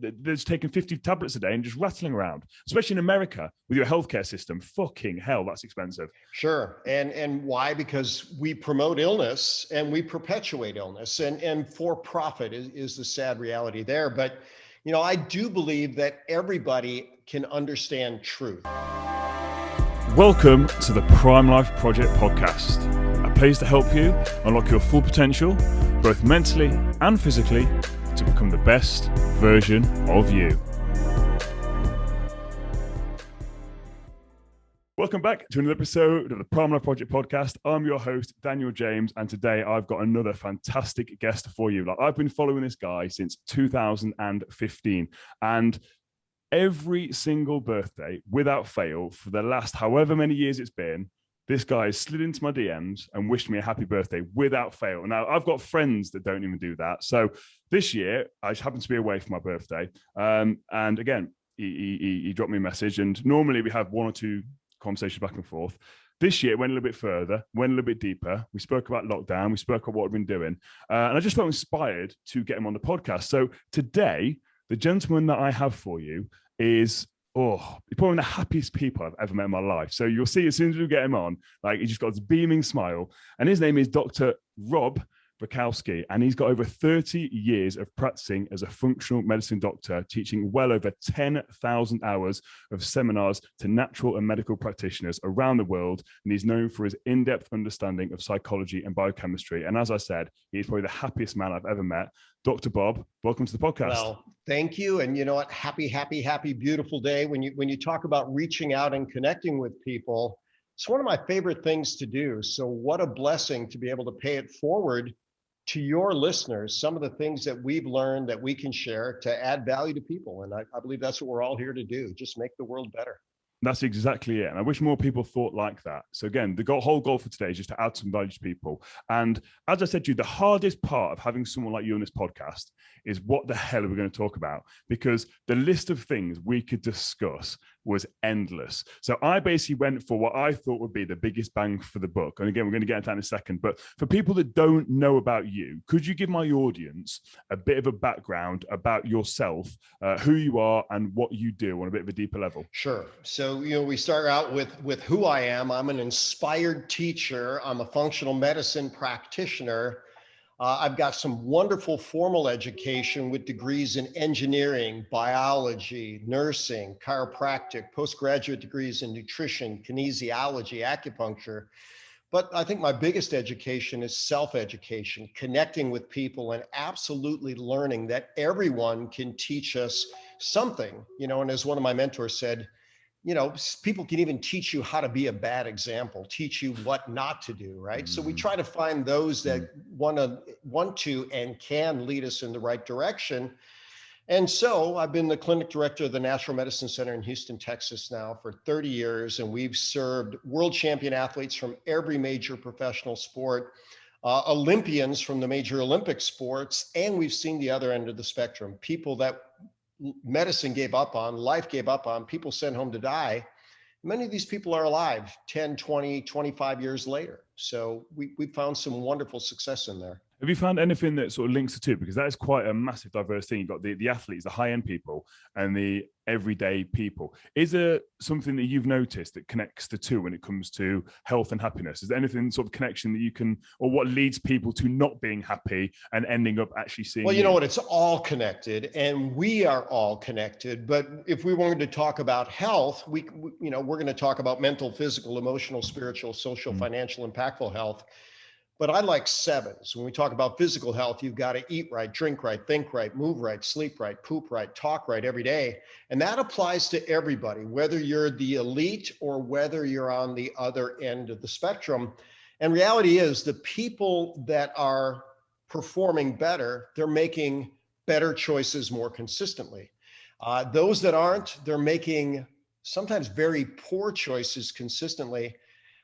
that's taking 50 tablets a day and just rattling around, especially in America with your healthcare system. Fucking hell, that's expensive. Sure. And why? Because we promote illness and we perpetuate illness, and for profit is the sad reality there. But, I do believe that everybody can understand truth. Welcome to the Prime Life Project podcast, a place to help you unlock your full potential, both mentally and physically, to become the best version of you. Welcome back to another episode of the Prime Life Project podcast. I'm your host, Daniel James, and today I've got another fantastic guest for you. I've been following this guy since 2015, and every single birthday, without fail, for the last however many years it's been, this guy has slid into my DMs and wished me a happy birthday without fail. Now, I've got friends that don't even do that. So this year, I just happened to be away for my birthday. And again, he dropped me a message. And normally we have one or two conversations back and forth. This year, it went a little bit further, went a little bit deeper. We spoke about lockdown. We spoke about what we've been doing. And I just felt inspired to get him on the podcast. So today, the gentleman that I have for you is... he's probably one of the happiest people I've ever met in my life. So you'll see as soon as we get him on, he just got this beaming smile. And his name is Dr. Rob Rakowski, and he's got over 30 years of practicing as a functional medicine doctor, teaching well over 10,000 hours of seminars to natural and medical practitioners around the world. And he's known for his in-depth understanding of psychology and biochemistry. And as I said, he's probably the happiest man I've ever met. Dr. Bob, welcome to the podcast. Well, thank you. And you know what? Happy, beautiful day. When you talk about reaching out and connecting with people, it's one of my favorite things to do. So what a blessing to be able to pay it forward to your listeners, some of the things that we've learned that we can share to add value to people. And I believe that's what we're all here to do, just make the world better. That's exactly it. And I wish more people thought like that. So again, the whole goal for today is just to add some value to people. And as I said to you, the hardest part of having someone like you on this podcast is what the hell are we going to talk about? Because the list of things we could discuss was endless. So I basically went for what I thought would be the biggest bang for the buck. And again, we're going to get into that in a second. But for people that don't know about you, could you give my audience a bit of a background about yourself, who you are and what you do on a bit of a deeper level? Sure. So, we start out with who I am. I'm an inspired teacher. I'm a functional medicine practitioner. I've got some wonderful formal education with degrees in engineering, biology, nursing, chiropractic, postgraduate degrees in nutrition, kinesiology, acupuncture. But I think my biggest education is self-education, connecting with people and absolutely learning that everyone can teach us something, and as one of my mentors said, people can even teach you how to be a bad example, teach you what not to do, right? So we try to find those that want to and can lead us in the right direction. And so I've been the clinic director of the Natural Medicine Center in Houston, Texas now for 30 years. And we've served world champion athletes from every major professional sport, Olympians from the major Olympic sports. And we've seen the other end of the spectrum, people that medicine gave up on, life gave up on, people sent home to die. Many of these people are alive 10, 20, 25 years later. So we found some wonderful success in there. Have you found anything that sort of links the two? Because that is quite a massive diverse thing. You've got the athletes, the high-end people, and the everyday people. Is there something that you've noticed that connects the two when it comes to health and happiness? Is there anything sort of connection that you can, or what leads people to not being happy and ending up actually seeing? Well, you know what? It's all connected, and we are all connected. But if we wanted to talk about health, we're going to talk about mental, physical, emotional, spiritual, social, financial, impactful health. But I like sevens. When we talk about physical health, you've got to eat right, drink right, think right, move right, sleep right, poop right, talk right every day. And that applies to everybody, whether you're the elite or whether you're on the other end of the spectrum. And reality is the people that are performing better, they're making better choices more consistently. Those that aren't, they're making sometimes very poor choices consistently.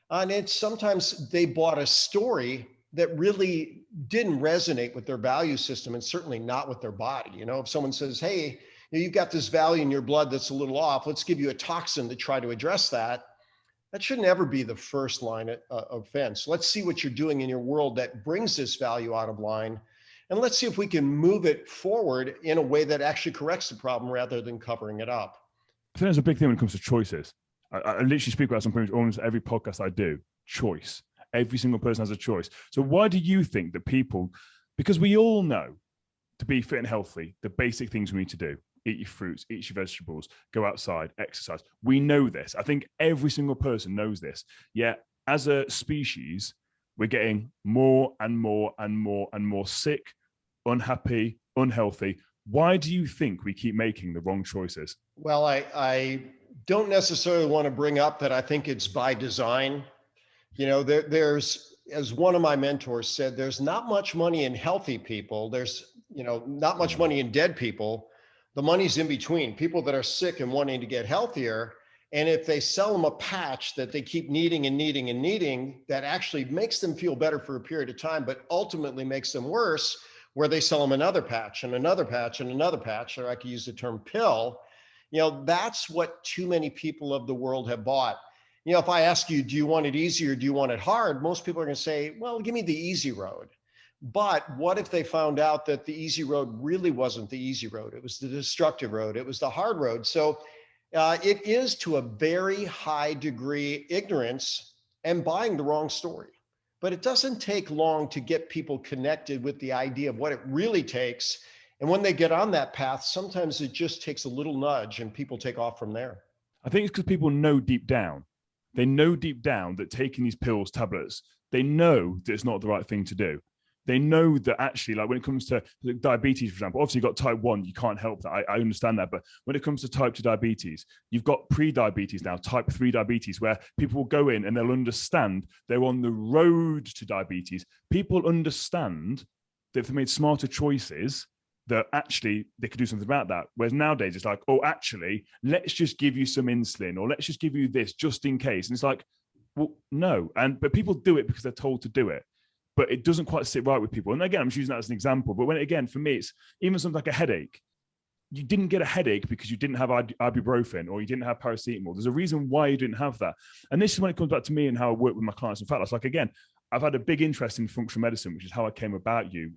And it's sometimes they bought a story that really didn't resonate with their value system and certainly not with their body. If someone says, hey, you've got this value in your blood that's a little off, let's give you a toxin to try to address that. That shouldn't ever be the first line of offense. Let's see what you're doing in your world that brings this value out of line. And let's see if we can move it forward in a way that actually corrects the problem rather than covering it up. I think there's a big thing when it comes to choices. I literally speak about something almost every podcast I do. Choice. Every single person has a choice. So why do you think that people, because we all know to be fit and healthy, the basic things we need to do, eat your fruits, eat your vegetables, go outside, exercise. We know this. I think every single person knows this. Yet as a species, we're getting more and more and more and more sick, unhappy, unhealthy. Why do you think we keep making the wrong choices? Well, I don't necessarily want to bring up that I think it's by design. There's, as one of my mentors said, there's not much money in healthy people. There's, not much money in dead people. The money's in between people that are sick and wanting to get healthier. And if they sell them a patch that they keep needing and needing and needing, that actually makes them feel better for a period of time, but ultimately makes them worse, where they sell them another patch and another patch and another patch, or I could use the term pill. That's what too many people of the world have bought. If I ask you, do you want it easy or do you want it hard? Most people are going to say, well, give me the easy road. But what if they found out that the easy road really wasn't the easy road? It was the destructive road. It was the hard road. So it is to a very high degree ignorance and buying the wrong story. But it doesn't take long to get people connected with the idea of what it really takes. And when they get on that path, sometimes it just takes a little nudge and people take off from there. I think it's because people know deep down. They know deep down that taking these pills, tablets, they know that it's not the right thing to do. They know that actually, like when it comes to diabetes, for example, obviously you've got type 1, you can't help that. I understand that. But when it comes to type 2 diabetes, you've got pre-diabetes now, type 3 diabetes, where people will go in and they'll understand they're on the road to diabetes. People understand that if they made smarter choices, that actually they could do something about that. Whereas nowadays it's like, oh, actually, let's just give you some insulin or let's just give you this just in case. And it's like, well, no. But people do it because they're told to do it. But it doesn't quite sit right with people. And again, I'm just using that as an example. But again, for me, it's even something like a headache. You didn't get a headache because you didn't have ibuprofen or you didn't have paracetamol. There's a reason why you didn't have that. And this is when it comes back to me and how I work with my clients. In fact, it's like, again, I've had a big interest in functional medicine, which is how I came about you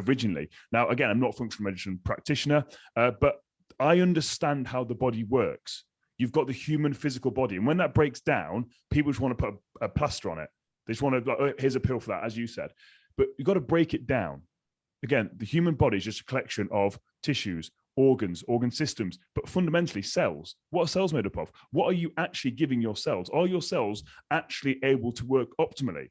originally. Now, again, I'm not a functional medicine practitioner, but I understand how the body works. You've got the human physical body. And when that breaks down, people just want to put a plaster on it. They just want to, like, oh, here's a pill for that, as you said. But you've got to break it down. Again, the human body is just a collection of tissues, organs, organ systems, but fundamentally cells. What are cells made up of? What are you actually giving your cells? Are your cells actually able to work optimally?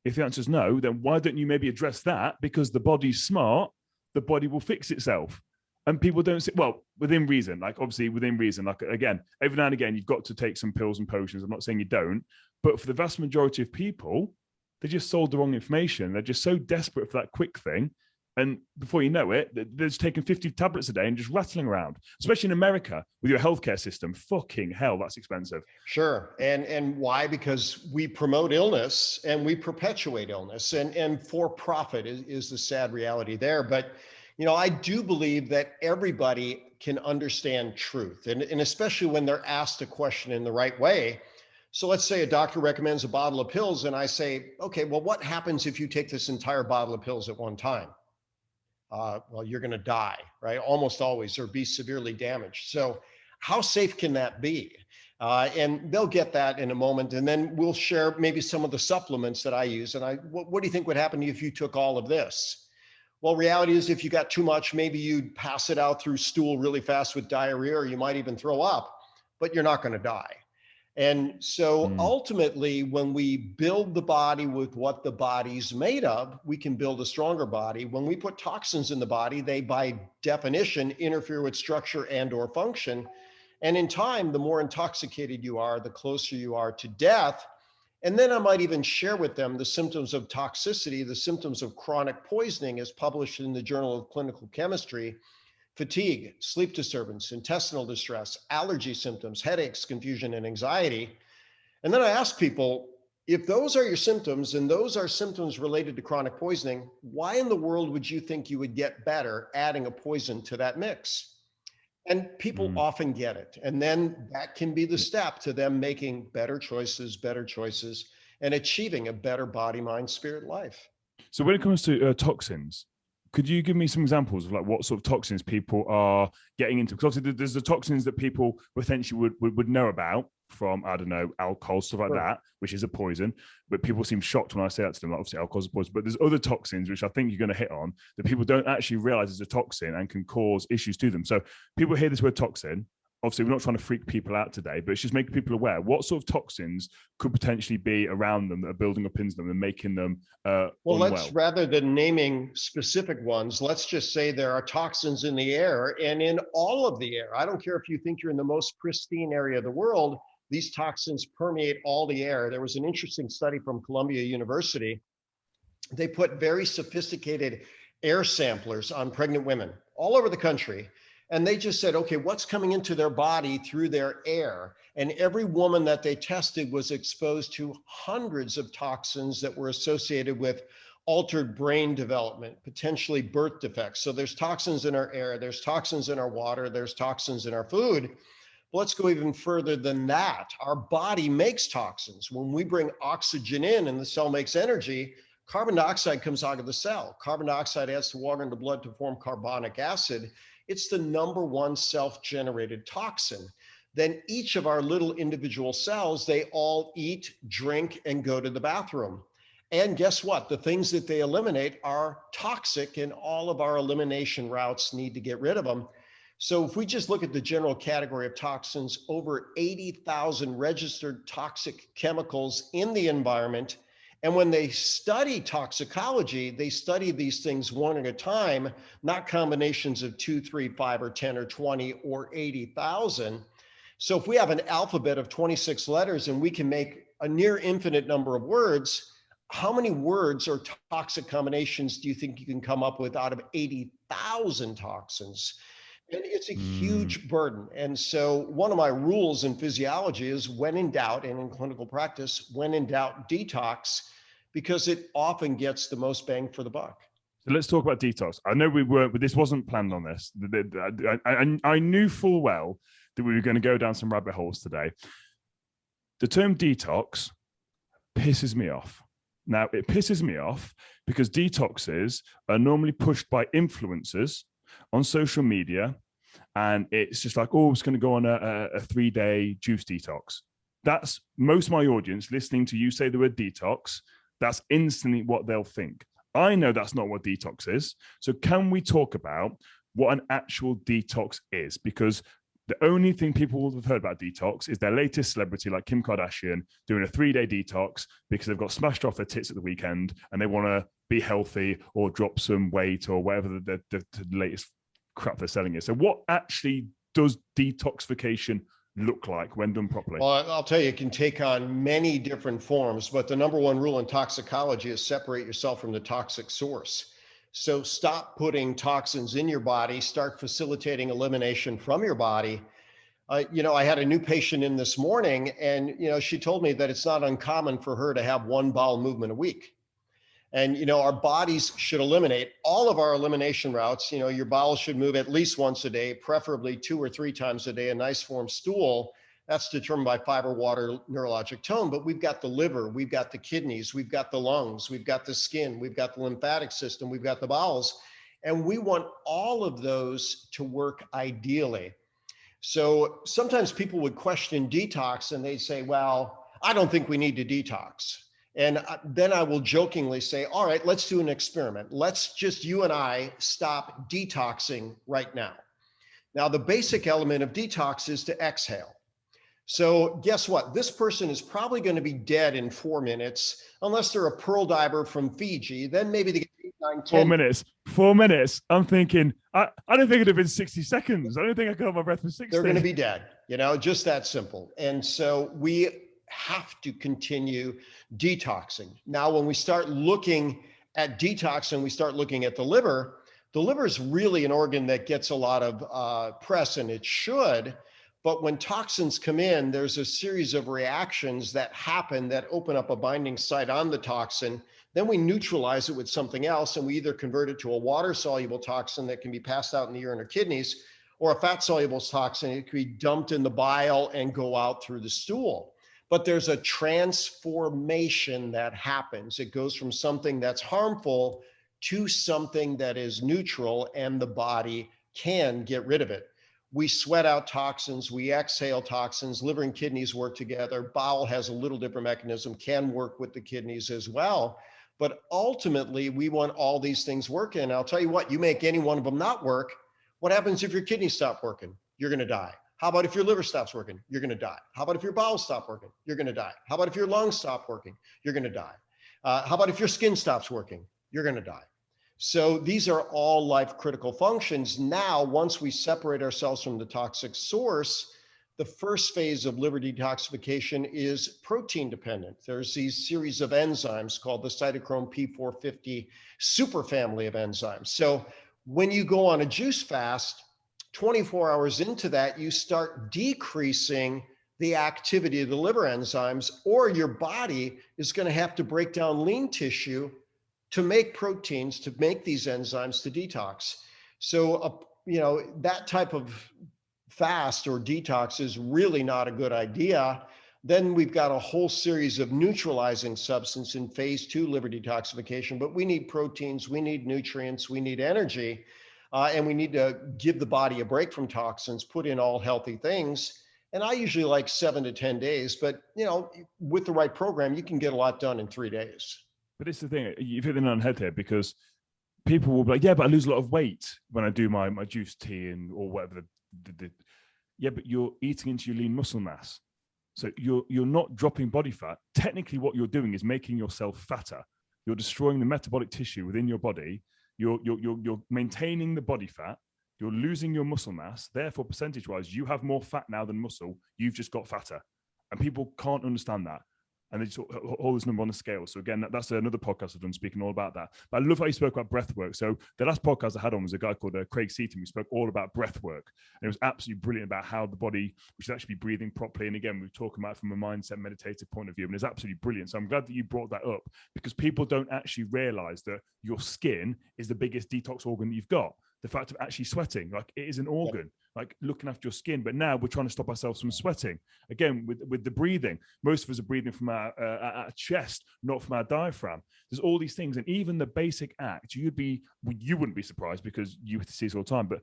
If the answer is no, then why don't you maybe address that? Because the body's smart, the body will fix itself. And people don't say, well, within reason, like obviously within reason, like again, every now and again, you've got to take some pills and potions. I'm not saying you don't, but for the vast majority of people, they just sold the wrong information. They're just so desperate for that quick thing. And before you know it, they're just taking 50 tablets a day and just rattling around, especially in America with your healthcare system. Fucking hell, that's expensive. Sure. And why? Because we promote illness and we perpetuate illness, and for profit is the sad reality there. But, I do believe that everybody can understand truth, and especially when they're asked a question in the right way. So let's say a doctor recommends a bottle of pills and I say, okay, well, what happens if you take this entire bottle of pills at one time? Well, you're going to die, right? Almost always, or be severely damaged. So how safe can that be? And they'll get that in a moment. And then we'll share maybe some of the supplements that I use. And what do you think would happen to you if you took all of this? Well, reality is if you got too much, maybe you'd pass it out through stool really fast with diarrhea, or you might even throw up, but you're not going to die. And so ultimately, when we build the body with what the body's made of, we can build a stronger body. When we put toxins in the body, they by definition interfere with structure and or function. And in time, the more intoxicated you are, the closer you are to death. And then I might even share with them the symptoms of toxicity, the symptoms of chronic poisoning, as published in the Journal of Clinical Chemistry: fatigue, sleep disturbance, intestinal distress, allergy symptoms, headaches, confusion, and anxiety. And then I ask people, if those are your symptoms and those are symptoms related to chronic poisoning, why in the world would you think you would get better adding a poison to that mix? And people often get it. And then that can be the step to them making better choices, and achieving a better body, mind, spirit life. So when it comes to toxins, Could you give me some examples of like what sort of toxins people are getting into? Because obviously there's the toxins that people potentially would know about from, I don't know, alcohol, stuff like that, which is a poison. But people seem shocked when I say that to them. Like, obviously alcohol is a poison, but there's other toxins, which I think you're going to hit on, that people don't actually realize is a toxin and can cause issues to them. So people hear this word toxin. Obviously, we're not trying to freak people out today, but it's just making people aware what sort of toxins could potentially be around them that are building up into them and making them well, unwell. let's, rather than naming specific ones, let's just say there are toxins in the air and in all of the air. I don't care if you think you're in the most pristine area of the world, these toxins permeate all the air. There was an interesting study from Columbia University. They put very sophisticated air samplers on pregnant women all over the country. And they just said, okay, what's coming into their body through their air? And every woman that they tested was exposed to hundreds of toxins that were associated with altered brain development, potentially birth defects. So there's toxins in our air, there's toxins in our water, there's toxins in our food. But let's go even further than that. Our body makes toxins. When we bring oxygen in and the cell makes energy, carbon dioxide comes out of the cell. Carbon dioxide adds to water in the blood to form carbonic acid. It's the number one self-generated toxin. Then each of our little individual cells, they all eat, drink, and go to the bathroom. And guess what? The things that they eliminate are toxic, and all of our elimination routes need to get rid of them. So if we just look at the general category of toxins, over 80,000 registered toxic chemicals in the environment. And when they study toxicology, they study these things one at a time, not combinations of 2, 3, 5, or 10, or 20, or 80,000. So if we have an alphabet of 26 letters and we can make a near infinite number of words, how many words or toxic combinations do you think you can come up with out of 80,000 toxins? And it's a huge burden. And so one of my rules in physiology is when in doubt, and in clinical practice, when in doubt, detox, because it often gets the most bang for the buck. So let's talk about detox. I know we weren't, but this wasn't planned on this. I knew full well that we were going to go down some rabbit holes today. The term detox pisses me off. Now, it pisses me off because detoxes are normally pushed by influencers on social media, and it's just like, oh, it's going to go on a 3-day juice detox. That's most of my audience listening to you say the word detox. That's instantly what they'll think. I know that's not what detox is. So can we talk about what an actual detox is? Because the only thing people will have heard about detox is their latest celebrity like Kim Kardashian doing a 3-day detox because they've got smashed off their tits at the weekend and they want to be healthy or drop some weight or whatever the latest crap they're selling is. So what actually does detoxification look like when done properly? Well, I'll tell you, it can take on many different forms, but the number one rule in toxicology is separate yourself from the toxic source. So stop putting toxins in your body, start facilitating elimination from your body. I had a new patient in this morning, and she told me that it's not uncommon for her to have one bowel movement a week. And our bodies should eliminate all of our elimination routes. Your bowels should move at least once a day, preferably 2 or 3 times a day, a nice form stool. That's determined by fiber, water, neurologic tone. But we've got the liver, we've got the kidneys, we've got the lungs, we've got the skin, we've got the lymphatic system, we've got the bowels. And we want all of those to work ideally. So sometimes people would question detox and they say, well, I don't think we need to detox. And then I will jokingly say, all right, let's do an experiment. Let's just, you and I, stop detoxing right now. Now, the basic element of detox is to exhale. So guess what? This person is probably going to be dead in 4 minutes, unless they're a pearl diver from Fiji. Then maybe they get 8, 9, 10. 4 minutes. 4 minutes. I'm thinking, I don't think it'd have been 60 seconds. I don't think I could hold my breath for 60. They're going to be dead, just that simple. And so we have to continue detoxing. Now, when we start looking at detox and we start looking at the liver is really an organ that gets a lot of press, and it should. But when toxins come in, there's a series of reactions that happen that open up a binding site on the toxin. Then we neutralize it with something else, and we either convert it to a water-soluble toxin that can be passed out in the urine or kidneys, or a fat-soluble toxin. It can be dumped in the bile and go out through the stool. But there's a transformation that happens. It goes from something that's harmful to something that is neutral and the body can get rid of it. We sweat out toxins, we exhale toxins, liver and kidneys work together. Bowel has a little different mechanism, can work with the kidneys as well. But ultimately, we want all these things working. And I'll tell you what, you make any one of them not work. What happens if your kidneys stop working? You're going to die. How about if your liver stops working? You're going to die. How about if your bowels stop working? You're going to die. How about if your lungs stop working? You're going to die. How about if your skin stops working? You're going to die. So these are all life critical functions. Now, once we separate ourselves from the toxic source, the first phase of liver detoxification is protein dependent. There's these series of enzymes called the cytochrome P450 superfamily of enzymes. So when you go on a juice fast, 24 hours into that, you start decreasing the activity of the liver enzymes, or your body is going to have to break down lean tissue to make proteins, to make these enzymes to detox. So, that type of fast or detox is really not a good idea. Then we've got a whole series of neutralizing substance in phase 2 liver detoxification, but we need proteins, we need nutrients, we need energy, and we need to give the body a break from toxins, put in all healthy things. And I usually like 7 to 10 days, but with the right program, you can get a lot done in 3 days. But it's the thing, you've hit the nail on the head here, because people will be like, yeah, but I lose a lot of weight when I do my juice tea or whatever. Yeah, but you're eating into your lean muscle mass. So you're not dropping body fat. Technically, what you're doing is making yourself fatter. You're destroying the metabolic tissue within your body. You're maintaining the body fat. You're losing your muscle mass. Therefore, percentage-wise, you have more fat now than muscle. You've just got fatter. And people can't understand that. And they just hold this number on the scale. So again, that's another podcast I've done speaking all about that. But I love how you spoke about breath work. So the last podcast I had on was a guy called Craig Seaton. We spoke all about breath work. And it was absolutely brilliant about how the body, we should actually be breathing properly. And again, we were talking about it from a mindset meditative point of view. And it's absolutely brilliant. So I'm glad that you brought that up, because people don't actually realize that your skin is the biggest detox organ that you've got. The fact of actually sweating, like, it is an organ, like looking after your skin. But now we're trying to stop ourselves from sweating. Again, with the breathing, most of us are breathing from our chest, not from our diaphragm. There's all these things. And even the basic act, you wouldn't be surprised, because you see this all the time, but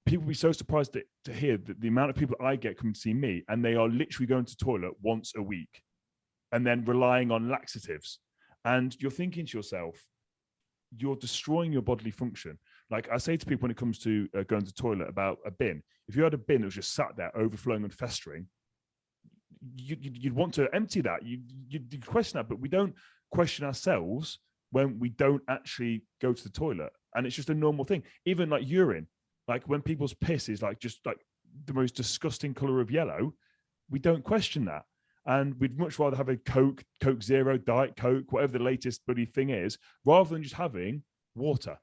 people would be so surprised to hear that the amount of people I get coming to see me, and they are literally going to the toilet once a week and then relying on laxatives. And you're thinking to yourself, you're destroying your bodily function. Like I say to people when it comes to going to the toilet about a bin, if you had a bin that was just sat there overflowing and festering, you'd want to empty that. You'd question that, but we don't question ourselves when we don't actually go to the toilet. And it's just a normal thing. Even like urine, like when people's piss is like just like the most disgusting color of yellow, we don't question that. And we'd much rather have a Coke Zero, Diet Coke, whatever the latest bloody thing is, rather than just having water.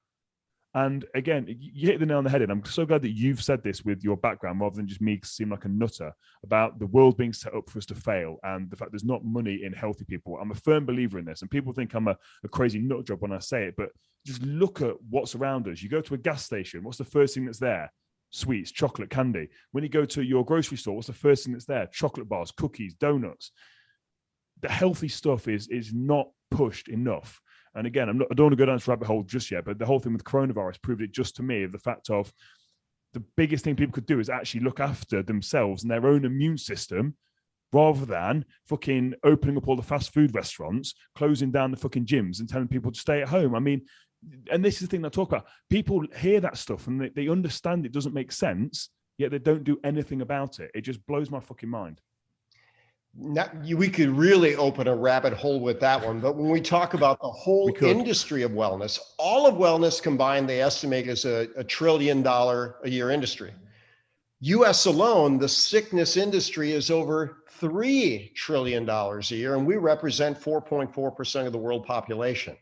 And again, you hit the nail on the head. And I'm so glad that you've said this with your background, rather than just me seem like a nutter, about the world being set up for us to fail and the fact there's not money in healthy people. I'm a firm believer in this. And people think I'm a crazy nut job when I say it, but just look at what's around us. You go to a gas station, what's the first thing that's there? Sweets, chocolate, candy. When you go to your grocery store, what's the first thing that's there? Chocolate bars, cookies, donuts. The healthy stuff is not pushed enough. And again, I don't want to go down this rabbit hole just yet, but the whole thing with coronavirus proved it just to me, of the fact of the biggest thing people could do is actually look after themselves and their own immune system, rather than fucking opening up all the fast food restaurants, closing down the fucking gyms and telling people to stay at home. I mean, and this is the thing that I talk about. People hear that stuff and they understand it doesn't make sense, yet they don't do anything about it. It just blows my fucking mind. We could really open a rabbit hole with that one. But when we talk about the whole industry of wellness, all of wellness combined, they estimate is a $1 trillion a year industry. US alone, the sickness industry is over $3 trillion a year, and we represent 4.4% of the world population.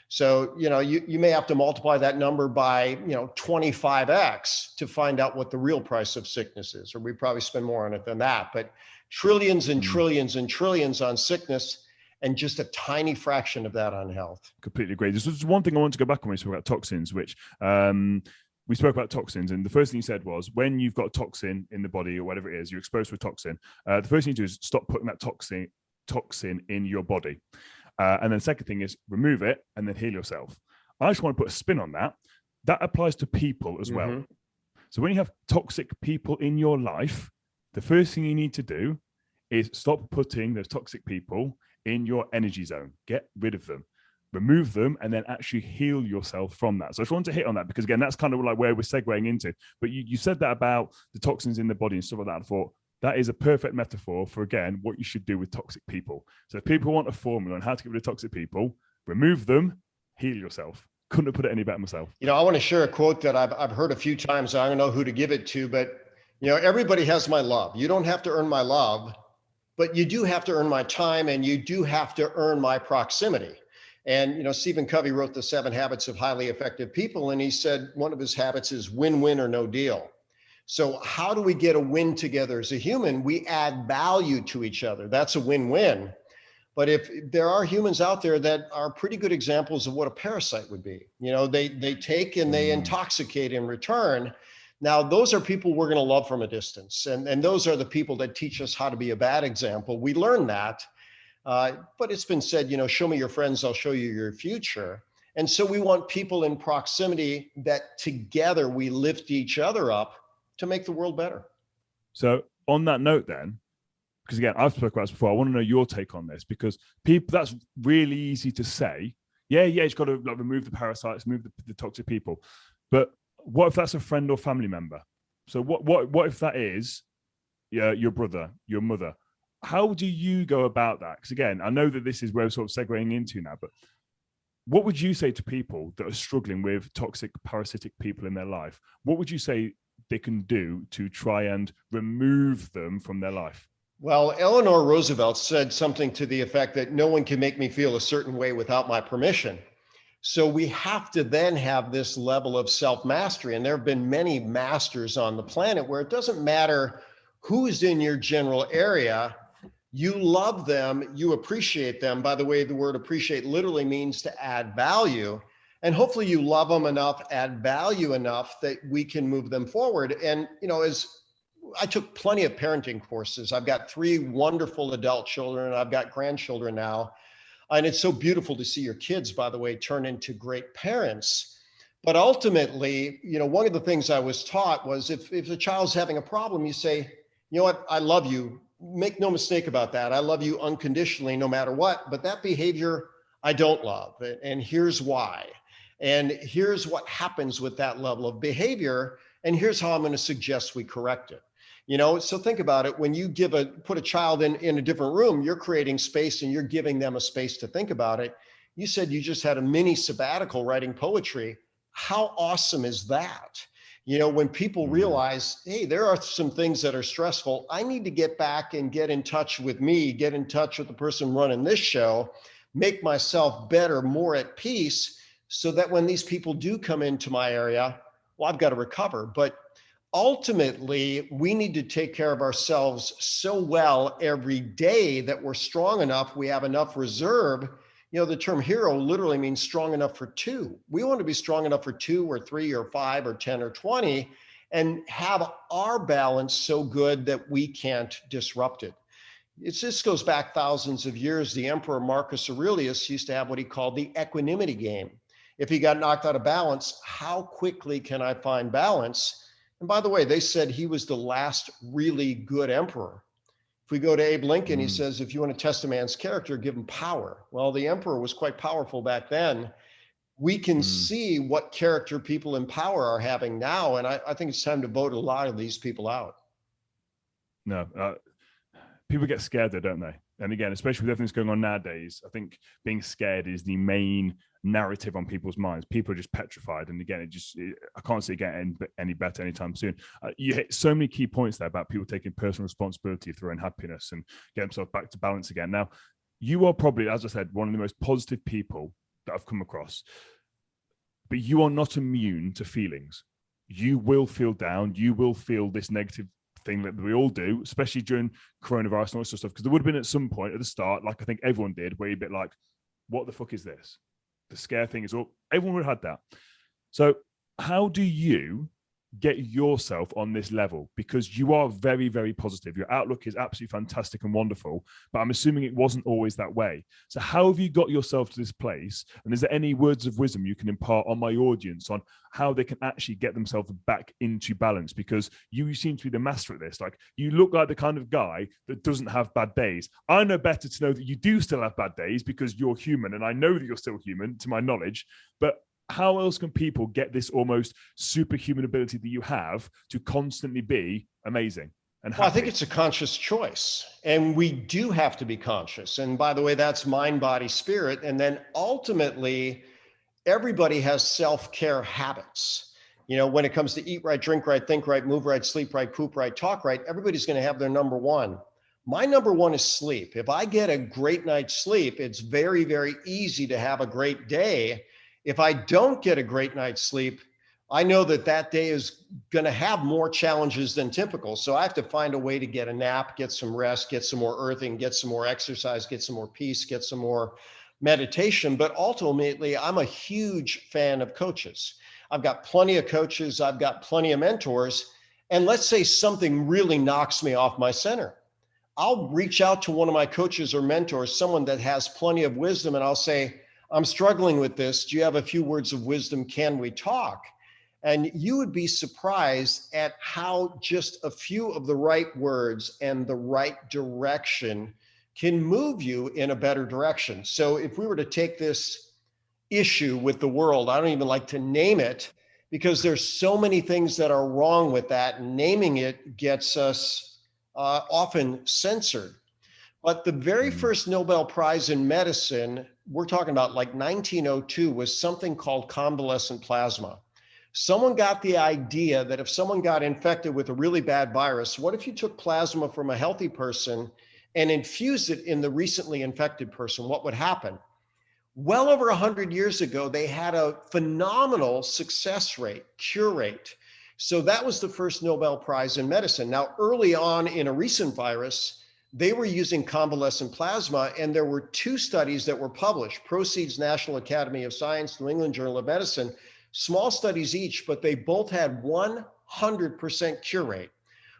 So, you may have to multiply that number by, 25x to find out what the real price of sickness is, or we probably spend more on it than that. But trillions and trillions and trillions on sickness, and just a tiny fraction of that on health. Completely agree. This was one thing I want to go back on when we spoke about toxins, which we spoke about toxins. And the first thing you said was, when you've got a toxin in the body or whatever it is, you're exposed to a toxin. The first thing you do is stop putting that toxin in your body. And then the second thing is remove it and then heal yourself. I just want to put a spin on that. That applies to people as well. So when you have toxic people in your life, the first thing you need to do is stop putting those toxic people in your energy zone. Get rid of them, remove them, and then actually heal yourself from that. So I just wanted to hit on that because, again, that's kind of like where we're segueing into. But you said that about the toxins in the body and stuff like that. I thought that is a perfect metaphor for, again, what you should do with toxic people. So if people want a formula on how to get rid of toxic people, remove them, heal yourself. Couldn't have put it any better myself. You know, I want to share a quote that I've heard a few times. I don't know who to give it to, but, you know, everybody has my love. You don't have to earn my love, but you do have to earn my time, and you do have to earn my proximity. And, you know, Stephen Covey wrote The 7 Habits of Highly Effective People, and he said one of his habits is win-win or no deal. So how do we get a win together as a human? We add value to each other. That's a win-win. But if there are humans out there that are pretty good examples of what a parasite would be, you know, they take and they intoxicate in return. Now, those are people we're going to love from a distance. And those are the people that teach us how to be a bad example. We learn that. But it's been said, you know, show me your friends, I'll show you your future. And so we want people in proximity that together we lift each other up to make the world better. So on that note then, because again, I've spoken about this before, I want to know your take on this, because people, that's really easy to say. Yeah, you've got to like, remove the parasites, remove the toxic people. But what if that's a friend or family member? So what if that is your brother, your mother? How do you go about that? Because again, I know that this is where we're sort of segueing into now, but what would you say to people that are struggling with toxic, parasitic people in their life? What would you say they can do to try and remove them from their life? Well, Eleanor Roosevelt said something to the effect that no one can make me feel a certain way without my permission. So we have to then have this level of self-mastery. And there have been many masters on the planet where it doesn't matter who's in your general area. You love them, you appreciate them. By the way, the word appreciate literally means to add value. And hopefully you love them enough, add value enough that we can move them forward. And, you know, as I took plenty of parenting courses. I've got 3 wonderful adult children. I've got grandchildren now. And it's so beautiful to see your kids, by the way, turn into great parents. But ultimately, you know, one of the things I was taught was if a child's having a problem, you say, you know what, I love you. Make no mistake about that. I love you unconditionally, no matter what. But that behavior, I don't love. And here's why. And here's what happens with that level of behavior. And here's how I'm going to suggest we correct it. You know, so think about it. When you put a child in a different room, you're creating space and you're giving them a space to think about it. You said you just had a mini sabbatical writing poetry. How awesome is that? You know, when people realize, hey, there are some things that are stressful. I need to get back and get in touch with me, get in touch with the person running this show, make myself better, more at peace, so that when these people do come into my area, well, I've got to recover. But ultimately, we need to take care of ourselves so well every day that we're strong enough, we have enough reserve. You know, the term hero literally means strong enough for 2. We want to be strong enough for 2 or 3 or 5 or 10 or 20 and have our balance so good that we can't disrupt it. This goes back thousands of years. The Emperor Marcus Aurelius used to have what he called the equanimity game. If he got knocked out of balance, how quickly can I find balance? And by the way, they said he was the last really good emperor. If we go to Abe Lincoln, he says, if you want to test a man's character, give him power. Well, the emperor was quite powerful back then. We can see what character people in power are having now. And I think it's time to vote a lot of these people out. No, people get scared though, don't they? And again, especially with everything that's going on nowadays, I think being scared is the main narrative on people's minds. People are just petrified. And again, I can't see it getting any better anytime soon. You hit so many key points there about people taking personal responsibility for their own happiness and get themselves back to balance again. Now, you are probably, as I said, one of the most positive people that I've come across, but you are not immune to feelings. You will feel down. You will feel this negative thing that we all do, especially during coronavirus and all this sort of stuff, because there would have been at some point at the start, like I think everyone did, where you're a bit like, what the fuck is this? The scare thing is all, everyone would have had that. So how do you get yourself on this level? Because you are very, very positive. Your outlook is absolutely fantastic and wonderful, but I'm assuming it wasn't always that way. So how have you got yourself to this place? And is there any words of wisdom you can impart on my audience on how they can actually get themselves back into balance? Because you seem to be the master at this. Like, you look like the kind of guy that doesn't have bad days. I know better to know that you do still have bad days because you're human, and I know that you're still human to my knowledge, but how else can people get this almost superhuman ability that you have to constantly be amazing and happy? Well, I think it's a conscious choice, and we do have to be conscious. And by the way, that's mind, body, spirit. And then ultimately, everybody has self-care habits. You know, when it comes to eat right, drink right, think right, move right, sleep right, poop right, talk right, everybody's going to have their number one. My number one is sleep. If I get a great night's sleep, it's very, very easy to have a great day. If I don't get a great night's sleep, I know that that day is going to have more challenges than typical. So I have to find a way to get a nap, get some rest, get some more earthing, get some more exercise, get some more peace, get some more meditation. But ultimately, I'm a huge fan of coaches. I've got plenty of coaches. I've got plenty of mentors. And let's say something really knocks me off my center. I'll reach out to one of my coaches or mentors, someone that has plenty of wisdom, and I'll say, I'm struggling with this. Do you have a few words of wisdom? Can we talk? And you would be surprised at how just a few of the right words and the right direction can move you in a better direction. So if we were to take this issue with the world, I don't even like to name it because there's so many things that are wrong with that. And naming it gets us often censored. But the very first Nobel Prize in medicine, we're talking about like 1902, was something called convalescent plasma. Someone got the idea that if someone got infected with a really bad virus, what if you took plasma from a healthy person and infused it in the recently infected person? What would happen? Well over 100 years ago, they had a phenomenal success rate, cure rate. So that was the first Nobel Prize in medicine. Now, early on in a recent virus, they were using convalescent plasma, and there were two studies that were published, Proceeds National Academy of Science, New England Journal of Medicine, small studies each, but they both had 100% cure rate.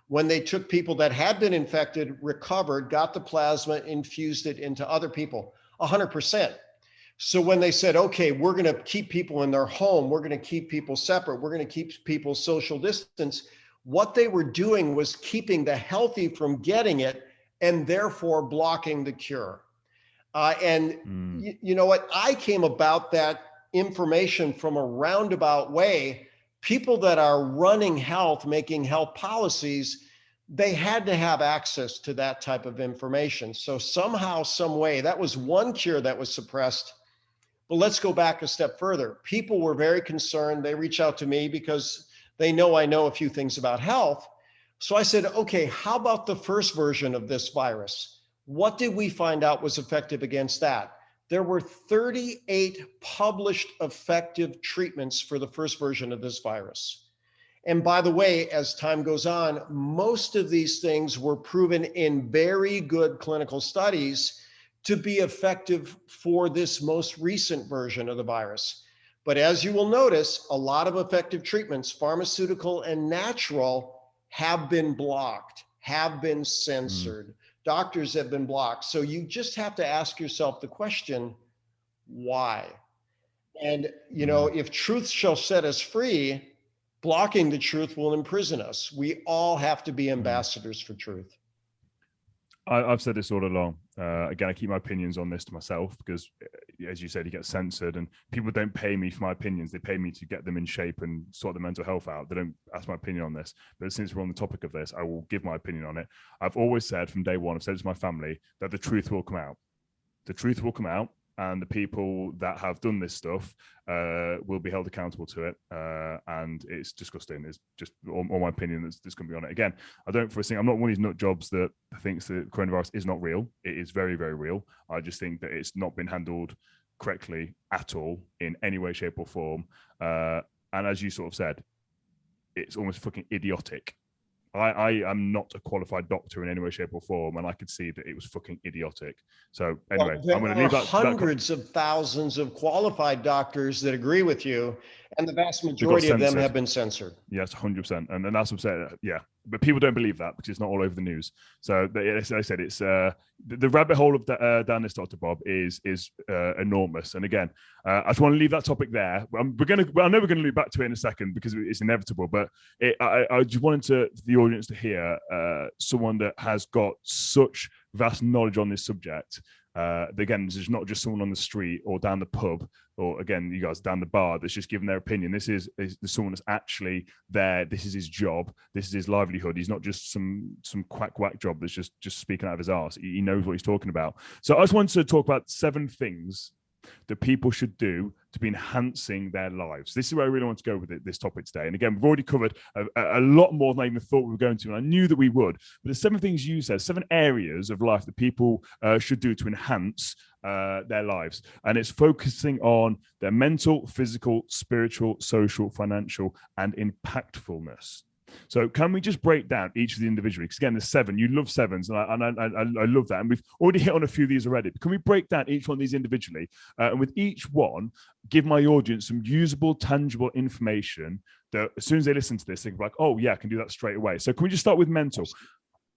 When they took people that had been infected, recovered, got the plasma, infused it into other people, 100%. So when they said, okay, we're going to keep people in their home, we're going to keep people separate, we're going to keep people social distance, what they were doing was keeping the healthy from getting it and therefore blocking the cure. You know what? I came about that information from a roundabout way. People that are running health, making health policies, they had to have access to that type of information. So somehow, some way, that was one cure that was suppressed. But let's go back a step further. People were very concerned. They reach out to me because they know I know a few things about health. So I said, okay, how about the first version of this virus? What did we find out was effective against that? There were 38 published effective treatments for the first version of this virus. And by the way, as time goes on, most of these things were proven in very good clinical studies to be effective for this most recent version of the virus. But as you will notice, a lot of effective treatments, pharmaceutical and natural, have been blocked, have been censored. Doctors have been blocked. So you just have to ask yourself the question, why? And, you know, if truth shall set us free, blocking the truth will imprison us. We all have to be ambassadors for truth. I've said this all along. Again, I keep my opinions on this to myself because, as you said, you get censored and people don't pay me for my opinions. They pay me to get them in shape and sort the mental health out. They don't ask my opinion on this. But since we're on the topic of this, I will give my opinion on it. I've always said from day one, I've said it to my family, that the truth will come out. The truth will come out. And the people that have done this stuff will be held accountable to it. And it's disgusting. It's just all my opinion that's going to be on it. Again, I don't foresee, I'm not one of these nut jobs that thinks that coronavirus is not real. It is very, very real. I just think that it's not been handled correctly at all in any way, shape or form. And as you sort of said, it's almost fucking idiotic I am not a qualified doctor in any way, shape, or form, and I could see that it was fucking idiotic. So anyway, there I'm going to are leave that. Hundreds of thousands of qualified doctors that agree with you, and the vast They got majority of them censored. have been censored. Yes, 100%. And that's what I'm saying. Yeah. But people don't believe that because it's not all over the news. So as I said, it's the rabbit hole of down this, Dr. Bob, is enormous. And again, I just want to leave that topic there. I know we're going to loop back to it in a second because it's inevitable. But I just wanted the audience to hear someone that has got such vast knowledge on this subject. Again, this is not just someone on the street or down the pub, or again, you guys down the bar that's just giving their opinion. This is someone that's actually there. This is his job. This is his livelihood. He's not just some quack job that's just speaking out of his arse. He knows what he's talking about. So I just wanted to talk about 7 things that people should do to be enhancing their lives. This is where I really want to go with this topic today. And again, we've already covered a lot more than I even thought we were going to, and I knew that we would. But there's 7 things you said, 7 areas of life that people should do to enhance their lives. And it's focusing on their mental, physical, spiritual, social, financial, and impactfulness. So can we just break down each of the individually? Because again, there's 7. You love 7s, and I love that. And we've already hit on a few of these already. But can we break down each one of these individually? And with each one, give my audience some usable, tangible information that as soon as they listen to this, they can be like, oh, yeah, I can do that straight away. So can we just start with mental?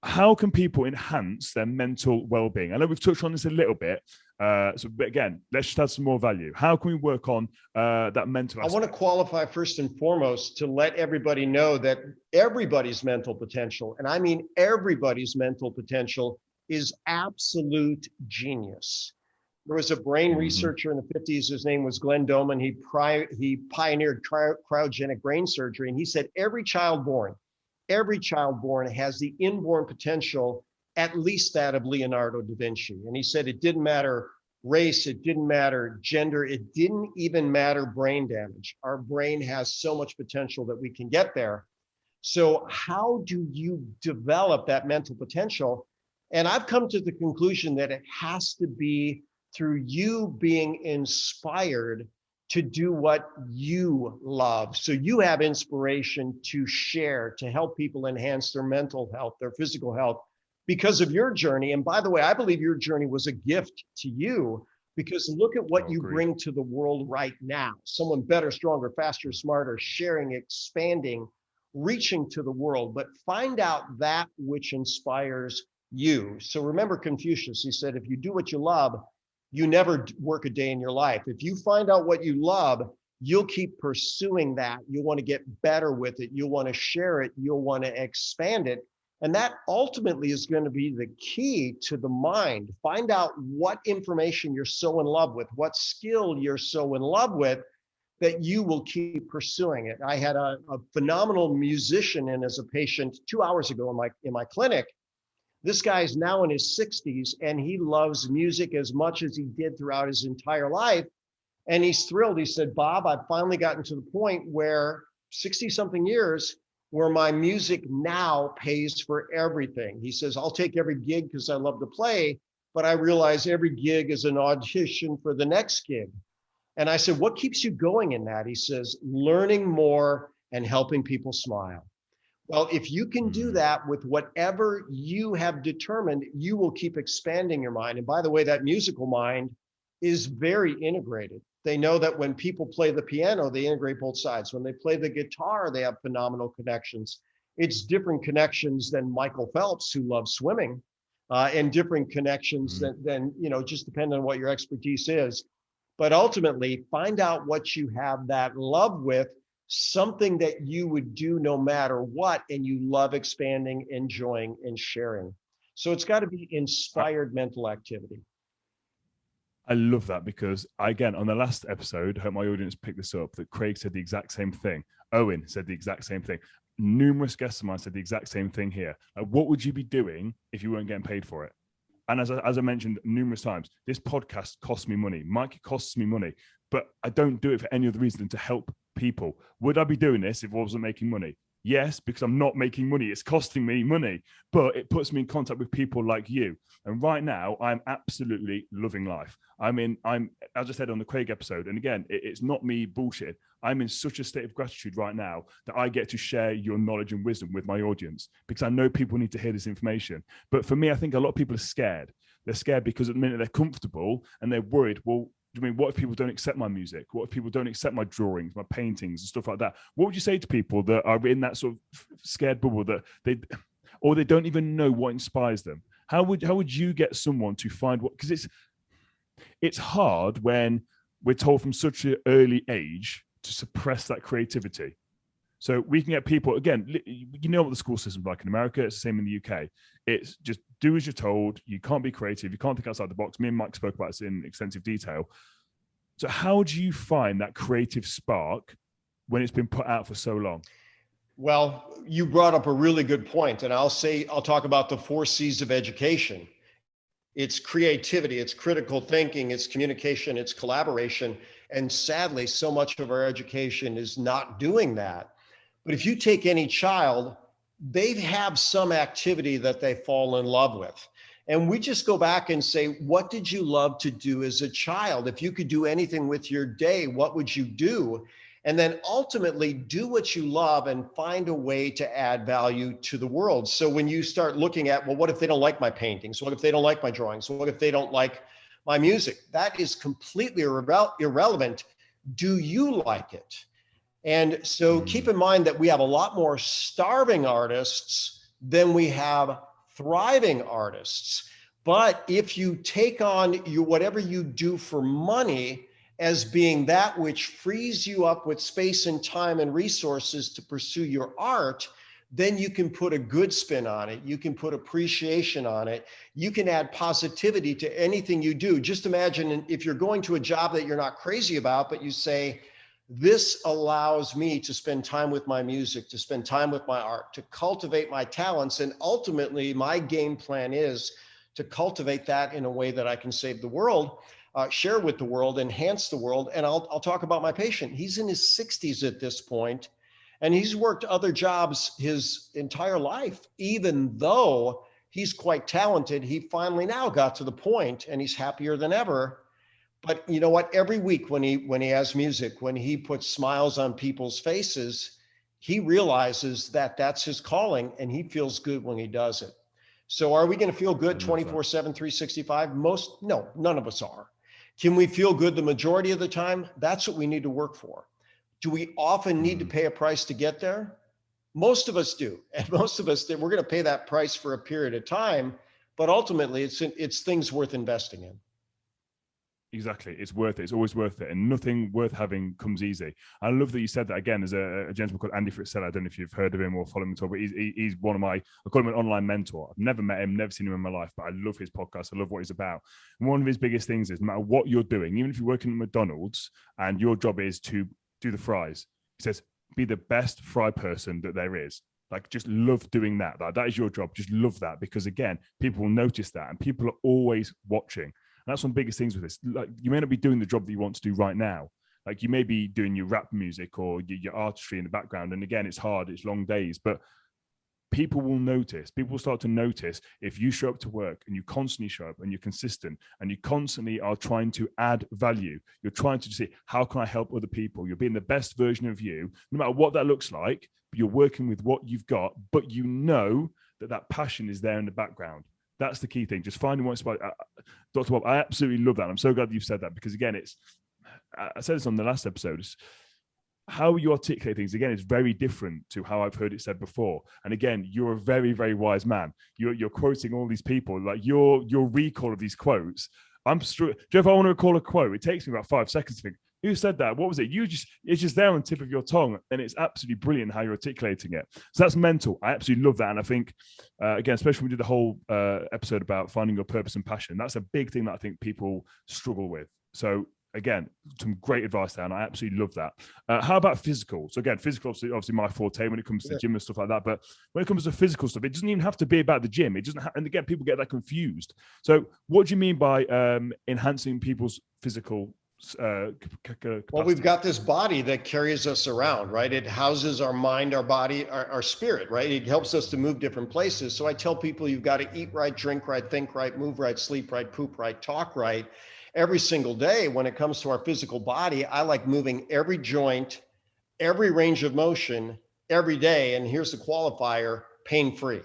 How can people enhance their mental well-being? I know we've touched on this a little bit. But again, let's just add some more value. How can we work on that mental aspect? I want to qualify first and foremost to let everybody know that everybody's mental potential, and I mean everybody's mental potential, is absolute genius. There was a brain researcher in the 50s. His name was Glenn Doman. He pioneered cryogenic brain surgery, and he said every child born has the inborn potential, at least that of Leonardo da Vinci. And he said it didn't matter race, it didn't matter gender, it didn't even matter brain damage. Our brain has so much potential that we can get there. So how do you develop that mental potential? And I've come to the conclusion that it has to be through you being inspired to do what you love. So you have inspiration to share, to help people enhance their mental health, their physical health, because of your journey. And by the way, I believe your journey was a gift to you, because look at what you bring to the world right now. Someone better, stronger, faster, smarter, sharing, expanding, reaching to the world. But find out that which inspires you. So remember Confucius, he said, if you do what you love, you never work a day in your life. If you find out what you love, you'll keep pursuing that. You'll want to get better with it. You'll want to share it. You'll want to expand it. And that ultimately is going to be the key to the mind. Find out what information you're so in love with, what skill you're so in love with, that you will keep pursuing it. I had a phenomenal musician in as a patient 2 hours ago in my clinic. This guy's now in his 60s, and he loves music as much as he did throughout his entire life. And he's thrilled. He said, Bob, I've finally gotten to the point where 60 something years where my music now pays for everything. He says, I'll take every gig because I love to play, but I realize every gig is an audition for the next gig. And I said, what keeps you going in that? He says, learning more and helping people smile. Well, if you can do that with whatever you have determined, you will keep expanding your mind. And by the way, that musical mind is very integrated. They know that when people play the piano, they integrate both sides. When they play the guitar, they have phenomenal connections. It's different connections than Michael Phelps, who loves swimming, and different connections than, just depending on what your expertise is. But ultimately, find out what you have that love with, something that you would do no matter what, and you love expanding, enjoying, and sharing. So it's got to be inspired mental activity. I love that because, again, on the last episode, I hope my audience picked this up, that Craig said the exact same thing. Owen said the exact same thing. Numerous guests of mine said the exact same thing here. Like, what would you be doing if you weren't getting paid for it? And as I mentioned numerous times, this podcast costs me money. Mike costs me money, but I don't do it for any other reason than to help people. Would I be doing this if I wasn't making money? Yes, because I'm not making money. It's costing me money, but it puts me in contact with people like you. And right now, I'm absolutely loving life. I'm, as I said on the Craig episode, and again, it's not me bullshit. I'm in such a state of gratitude right now that I get to share your knowledge and wisdom with my audience, because I know people need to hear this information. But for me, I think a lot of people are scared. They're scared because at the minute they're comfortable and they're worried, well, I mean, what if people don't accept my music? What if people don't accept my drawings, my paintings and stuff like that? What would you say to people that are in that sort of scared bubble that they don't even know what inspires them? How would you get someone to find what, because it's hard when we're told from such an early age to suppress that creativity. So we can get people, again, you know what the school system's like in America. It's the same in the UK. It's just do as you're told. You can't be creative. You can't think outside the box. Me and Mike spoke about this in extensive detail. So how do you find that creative spark when it's been put out for so long? Well, you brought up a really good point, and I'll talk about the 4 C's of education. It's creativity, it's critical thinking, it's communication, it's collaboration. And sadly, so much of our education is not doing that. But if you take any child, they have some activity that they fall in love with. And we just go back and say, what did you love to do as a child? If you could do anything with your day, what would you do? And then ultimately do what you love and find a way to add value to the world. So when you start looking at, well, what if they don't like my paintings? What if they don't like my drawings? What if they don't like my music? That is completely irrelevant. Do you like it? And so keep in mind that we have a lot more starving artists than we have thriving artists. But if you take on whatever you do for money as being that which frees you up with space and time and resources to pursue your art, then you can put a good spin on it. You can put appreciation on it. You can add positivity to anything you do. Just imagine if you're going to a job that you're not crazy about, but you say, this allows me to spend time with my music, to spend time with my art, to cultivate my talents. And ultimately, my game plan is to cultivate that in a way that I can save the world, share with the world, enhance the world. And I'll talk about my patient. He's in his 60s at this point, and he's worked other jobs his entire life. Even though he's quite talented, he finally now got to the point, and he's happier than ever. But you know what? Every week when he has music, when he puts smiles on people's faces, he realizes that that's his calling, and he feels good when he does it. So are we going to feel good 24/7, 365? No, none of us are. Can we feel good the majority of the time? That's what we need to work for. Do we often need to pay a price to get there? Most of us do. And most of us, we're going to pay that price for a period of time, but ultimately it's things worth investing in. Exactly. It's worth it. It's always worth it. And nothing worth having comes easy. I love that you said that again. There's a gentleman called Andy Fritzel. I don't know if you've heard of him or follow him at all, but he's one of my, I call him an online mentor. I've never met him, never seen him in my life, but I love his podcast. I love what he's about. And one of his biggest things is no matter what you're doing, even if you're working at McDonald's and your job is to do the fries, he says, be the best fry person that there is. Like, just love doing that. That is your job. Just love that, because again, people will notice that, and people are always watching. And that's one of the biggest things with this. Like, you may not be doing the job that you want to do right now. Like, you may be doing your rap music or your artistry in the background. And again, it's hard, it's long days, but people will notice. People will start to notice if you show up to work and you constantly show up and you're consistent and you constantly are trying to add value. You're trying to see, how can I help other people? You're being the best version of you, no matter what that looks like. But you're working with what you've got, but you know that passion is there in the background. That's the key thing. Just finding what's about. Dr. Bob, I absolutely love that. I'm so glad you've said that, because again, I said this on the last episode. How you articulate things, again, is very different to how I've heard it said before. And again, you're a very, very wise man. You're quoting all these people, like your recall of these quotes. I'm struck. Do you know, if I want to recall a quote, it takes me about 5 seconds to think, who said that? What was it? It's just there on the tip of your tongue, and it's absolutely brilliant how you're articulating it. So that's mental. I absolutely love that. And I think, again, especially when we did the whole episode about finding your purpose and passion, that's a big thing that I think people struggle with. So again, some great advice there, and I absolutely love that. How about physical? So again, physical, obviously my forte when it comes to the gym and stuff like that. But when it comes to physical stuff, it doesn't even have to be about the gym. It doesn't. And again, people get that confused. So what do you mean by enhancing people's physical Well, we've got this body that carries us around, right? It houses our mind, our body, our spirit, right? It helps us to move different places. So I tell people you've got to eat right, drink right, think right, move right, sleep right, poop right, talk right every single day. When it comes to our physical body, I like moving every joint, every range of motion every day. And here's the qualifier: pain-free.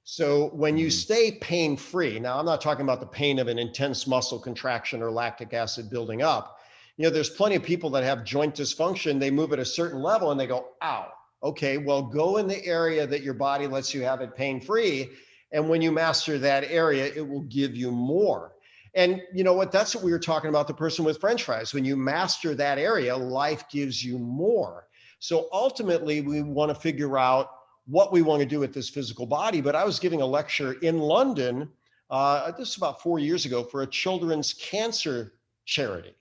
So when you stay pain-free, now I'm not talking about the pain of an intense muscle contraction or lactic acid building up. There's plenty of people that have joint dysfunction. They move at a certain level and they go, ow. Okay, well, go in the area that your body lets you have it pain-free. And when you master that area, it will give you more. And you know what? That's what we were talking about, the person with French fries. When you master that area, life gives you more. So ultimately, we want to figure out what we want to do with this physical body. But I was giving a lecture in London, this is about 4 years ago, for a children's cancer charity.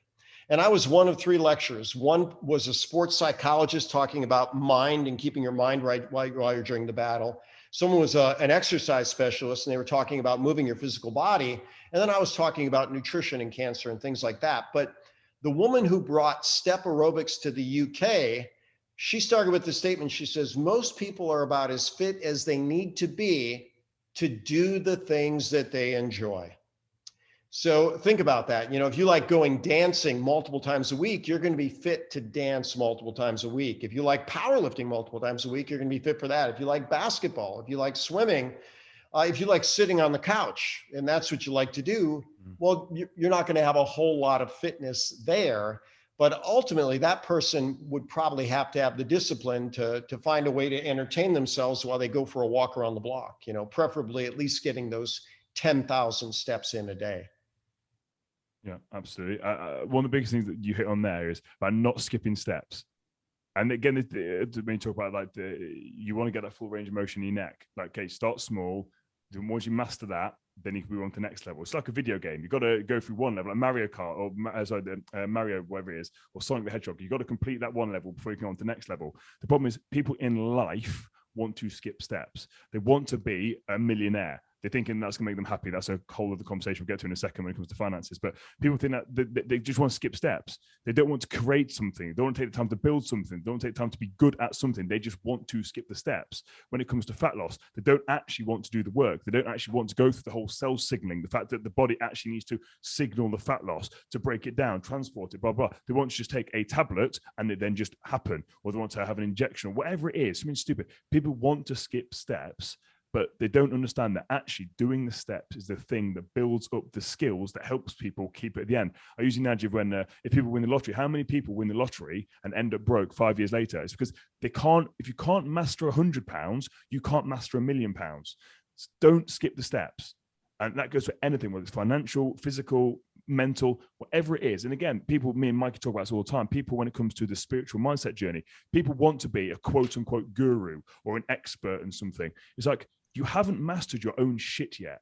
And I was one of 3 lecturers. One was a sports psychologist talking about mind and keeping your mind right while you're during the battle. Someone was an exercise specialist, and they were talking about moving your physical body. And then I was talking about nutrition and cancer and things like that. But the woman who brought step aerobics to the UK, she started with the statement. She says, most people are about as fit as they need to be to do the things that they enjoy. So think about that. If you like going dancing multiple times a week, you're going to be fit to dance multiple times a week. If you like powerlifting multiple times a week, you're going to be fit for that. If you like basketball, if you like swimming, if you like sitting on the couch and that's what you like to do, well, you're not going to have a whole lot of fitness there. But ultimately, that person would probably have to have the discipline to find a way to entertain themselves while they go for a walk around the block, preferably at least getting those 10,000 steps in a day. Yeah, absolutely. One of the biggest things that you hit on there is about not skipping steps. And again, when you talk about you want to get that full range of motion in your neck, okay, start small. Then once you master that, then you can move on to the next level. It's like a video game. You've got to go through one level, like Mario Kart or Mario, whatever it is, or Sonic the Hedgehog. You've got to complete that one level before you can go on to the next level. The problem is people in life want to skip steps. They want to be a millionaire. They're thinking that's going to make them happy. That's a whole other conversation we'll get to in a second when it comes to finances. But people think that they just want to skip steps. They don't want to create something. They don't want to take the time to build something. They don't want to take the time to be good at something. They just want to skip the steps. When it comes to fat loss, they don't actually want to do the work. They don't actually want to go through the whole cell signaling, the fact that the body actually needs to signal the fat loss to break it down, transport it, blah, blah. They want to just take a tablet and it then just happen. Or they want to have an injection or whatever it is, something stupid. People want to skip steps, but they don't understand that actually doing the steps is the thing that builds up the skills that helps people keep it at the end. I use the analogy of when, if people win the lottery, how many people win the lottery and end up broke 5 years later? It's because if you can't master £100, you can't master £1 million. Don't skip the steps. And that goes for anything, whether it's financial, physical, mental, whatever it is. And again, me and Mikey talk about this all the time. People, when it comes to the spiritual mindset journey, people want to be a quote unquote guru or an expert in something. It's like, you haven't mastered your own shit yet.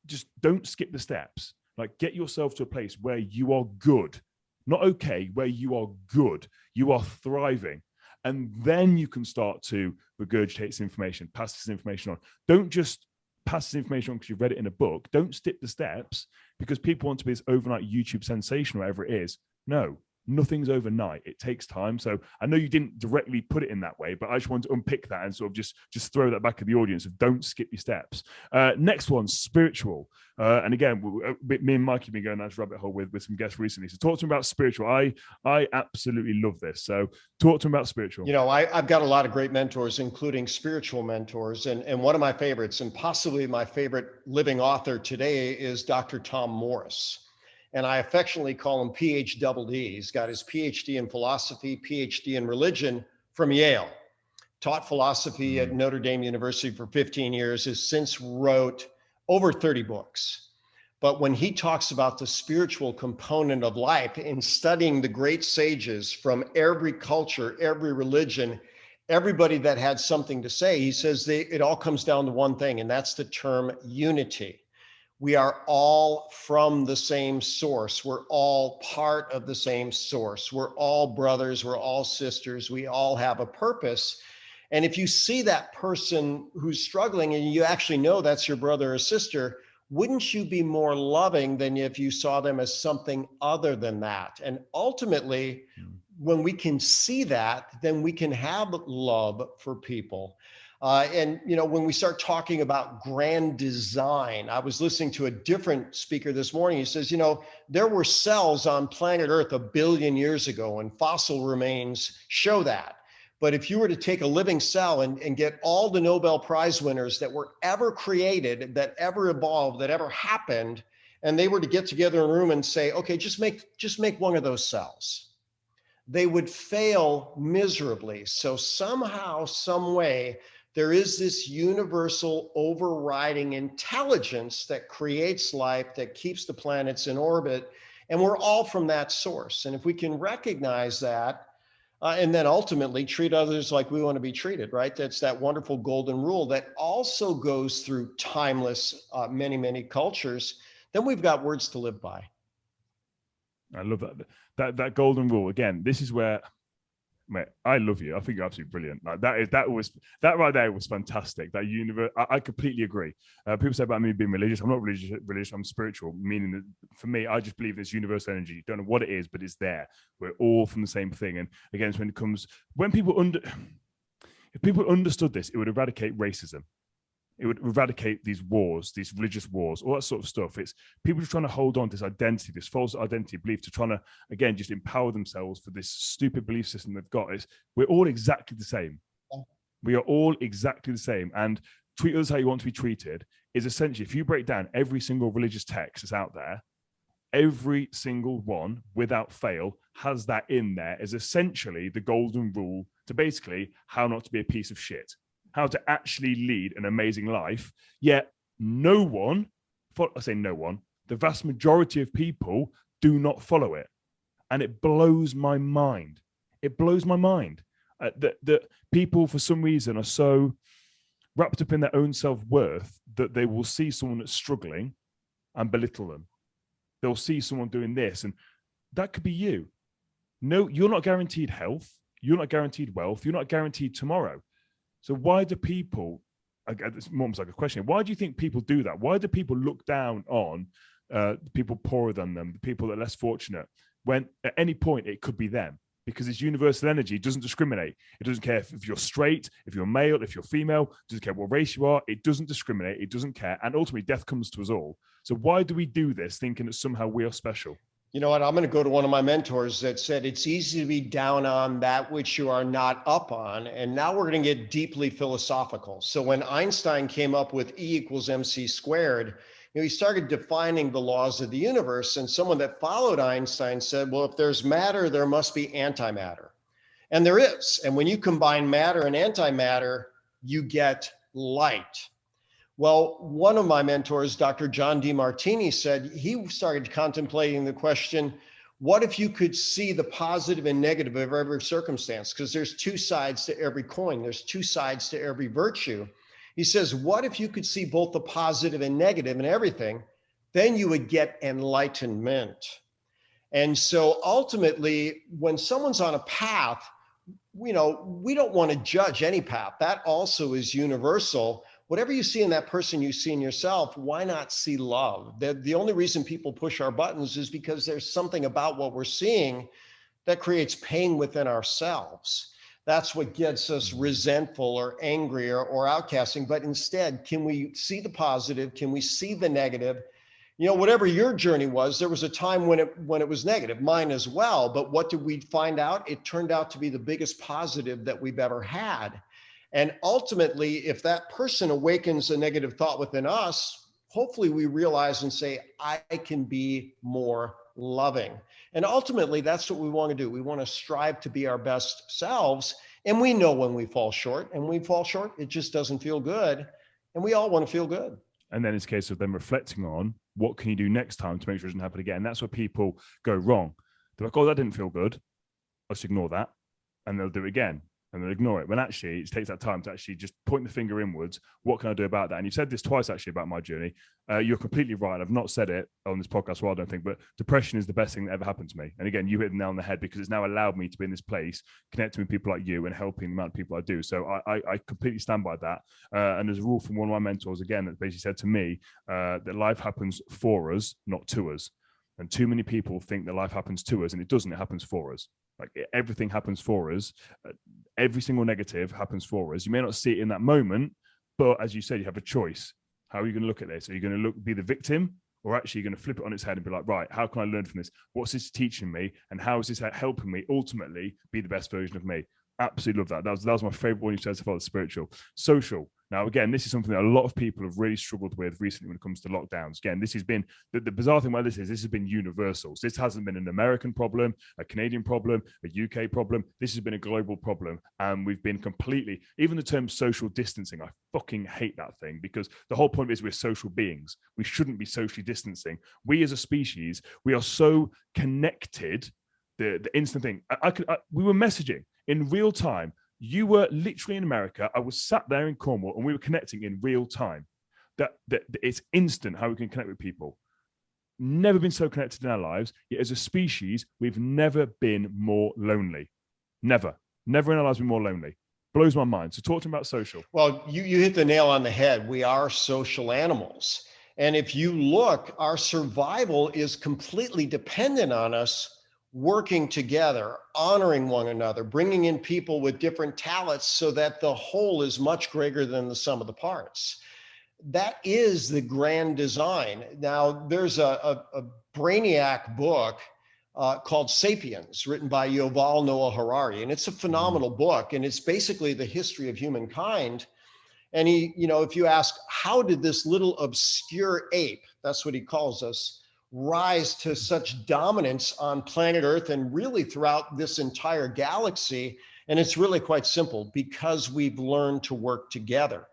Just don't skip the steps. Get yourself to a place where you are good, not okay, where you are good, you are thriving. And then you can start to regurgitate this information, pass this information on. Don't just pass this information on because you've read it in a book. Don't skip the steps because people want to be this overnight YouTube sensation, whatever it is. No. Nothing's overnight. It takes time. So I know you didn't directly put it in that way, but I just want to unpick that and sort of just throw that back at the audience of don't skip your steps. Next one, spiritual. And again, me and Mikey have been going down this rabbit hole with some guests recently. So talk to me about spiritual. I absolutely love this. So talk to me about spiritual. I've got a lot of great mentors, including spiritual mentors. And one of my favorites, and possibly my favorite living author today, is Dr. Tom Morris. And I affectionately call him PhD. He's got his PhD in philosophy, PhD in religion from Yale. Taught philosophy at Notre Dame University for 15 years, has since wrote over 30 books. But when he talks about the spiritual component of life in studying the great sages from every culture, every religion, everybody that had something to say, he says it all comes down to one thing, and that's the term unity. We are all from the same source. We're all part of the same source. We're all brothers. We're all sisters. We all have a purpose. And if you see that person who's struggling and you actually know that's your brother or sister, wouldn't you be more loving than if you saw them as something other than that? And ultimately, when we can see that, then we can have love for people. And, when we start talking about grand design, I was listening to a different speaker this morning. He says, there were cells on planet Earth 1 billion years ago, and fossil remains show that. But if you were to take a living cell and get all the Nobel Prize winners that were ever created, that ever evolved, that ever happened, and they were to get together in a room and say, okay, just make one of those cells, they would fail miserably. So somehow, some way, there is this universal overriding intelligence that creates life, that keeps the planets in orbit, and we're all from that source. And if we can recognize that, and then ultimately treat others like we want to be treated, right? That's that wonderful golden rule that also goes through timeless, many, many cultures. Then we've got words to live by. I love that golden rule. Again, this is where, mate, I love you. I think you're absolutely brilliant. Like that right there was fantastic. That universe, I completely agree. People say about me being religious. I'm not religious. I'm spiritual. Meaning that for me, I just believe this universal energy. Don't know what it is, but it's there. We're all from the same thing. And again, if people understood this, it would eradicate racism. It would eradicate these wars, these religious wars, all that sort of stuff. It's people just trying to hold on to this identity, this false identity belief, to trying to, again, just empower themselves for this stupid belief system they've got. We're all exactly the same. We are all exactly the same. And treat others how you want to be treated is essentially, if you break down every single religious text that's out there, every single one, without fail, has that in there as essentially the golden rule to basically how not to be a piece of shit. How to actually lead an amazing life, yet no one, I say no one, the vast majority of people do not follow it. And it blows my mind. It blows my mind that people, for some reason, are so wrapped up in their own self-worth that they will see someone that's struggling and belittle them. They'll see someone doing this, and that could be you. No, you're not guaranteed health. You're not guaranteed wealth. You're not guaranteed tomorrow. So why do people, it's almost like a question, why do you think people do that? Why do people look down on people poorer than them, the people that are less fortunate, when at any point it could be them? Because this universal energy doesn't discriminate. It doesn't care if you're straight, if you're male, if you're female, it doesn't care what race you are. It doesn't discriminate. It doesn't care. And ultimately, death comes to us all. So why do we do this, thinking that somehow we are special? You know what? I'm going to go to one of my mentors that said, it's easy to be down on that which you are not up on. And now we're going to get deeply philosophical. So when Einstein came up with E equals MC squared, he started defining the laws of the universe. And someone that followed Einstein said, well, if there's matter, there must be antimatter. And there is. And when you combine matter and antimatter, you get light. Well, one of my mentors, Dr. John DeMartini, said he started contemplating the question, what if you could see the positive and negative of every circumstance? Because there's two sides to every coin. There's two sides to every virtue. He says, what if you could see both the positive and negative in everything? Then you would get enlightenment. And so ultimately, when someone's on a path, we don't want to judge any path. That also is universal. Whatever you see in that person, you see in yourself. Why not see love? The only reason people push our buttons is because there's something about what we're seeing that creates pain within ourselves. That's what gets us resentful or angry or outcasting. But instead, can we see the positive? Can we see the negative? Whatever your journey was, there was a time when it was negative, mine as well. But what did we find out? It turned out to be the biggest positive that we've ever had. And ultimately, if that person awakens a negative thought within us, hopefully we realize and say, I can be more loving. And ultimately, that's what we want to do. We want to strive to be our best selves. And we know when we fall short, and when we fall short, it just doesn't feel good. And we all want to feel good. And then it's a case of them reflecting on what can you do next time to make sure it doesn't happen again. And that's where people go wrong. They're like, oh, that didn't feel good. Let's ignore that. And they'll do it again. and they'll ignore it. When actually it takes that time to actually just point the finger inwards. What can I do about that? And you've said this twice actually about my journey. You're completely right. I've not said it on this podcast, well, I don't think, but depression is the best thing that ever happened to me. And again, you hit the nail on the head, because it's now allowed me to be in this place, connecting with people like you and helping the amount of people I do. So I completely stand by that. And there's a rule from one of my mentors, again, that basically said to me that life happens for us, not to us. And too many people think that life happens to us, and it doesn't. It happens for us. Like everything happens for us. Every single negative happens for us. You may not see it in that moment, but as you said, you have a choice. How are you going to look at this? Are you going to be the victim, or actually you're going to flip it on its head and be like, right, how can I learn from this? What's this teaching me? And how is this helping me ultimately be the best version of me? Absolutely love that. That was my favorite one you said so far, the spiritual. Social. Now, again, this is something that a lot of people have really struggled with recently when it comes to lockdowns. Again, this has been, the bizarre thing about this has been universal. So this hasn't been an American problem, a Canadian problem, a UK problem. This has been a global problem. And we've been completely, even the term social distancing, I fucking hate that thing, because the whole point is we're social beings. We shouldn't be socially distancing. We as a species, we are so connected. The instant thing, we were messaging in real time. You were literally in America. I was sat there in Cornwall, and we were connecting in real time. That it's instant how we can connect with people. Never been so connected in our lives. Yet as a species, we've never been more lonely. Never in our lives been more lonely. Blows my mind. So talk to me about social. Well, you hit the nail on the head. We are social animals. And if you look, our survival is completely dependent on us working together, honoring one another, bringing in people with different talents so that the whole is much greater than the sum of the parts. That is the grand design. Now, there's a brainiac book called Sapiens, written by Yuval Noah Harari, and it's a phenomenal book, and it's basically the history of humankind. And he, if you ask, how did this little obscure ape, that's what he calls us, rise to such dominance on planet Earth and really throughout this entire galaxy? And it's really quite simple, because we've learned to work together.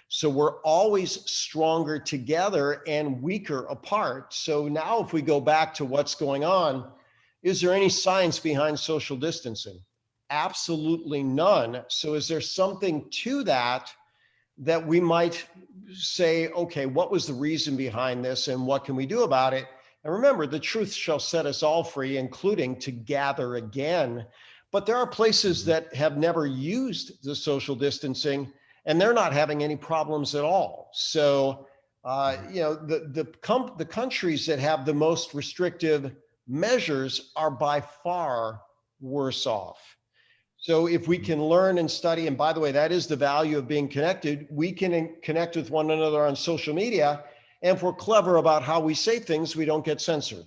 So we're always stronger together and weaker apart. So now if we go back to what's going on, is there any science behind social distancing? Absolutely none. So is there something to that we might say, okay, what was the reason behind this and what can we do about it? And remember, the truth shall set us all free, including to gather again. But there are places that have never used the social distancing, and they're not having any problems at all. So, the countries that have the most restrictive measures are by far worse off. So if we can learn and study, and by the way, that is the value of being connected, we can connect with one another on social media. And if we're clever about how we say things, we don't get censored.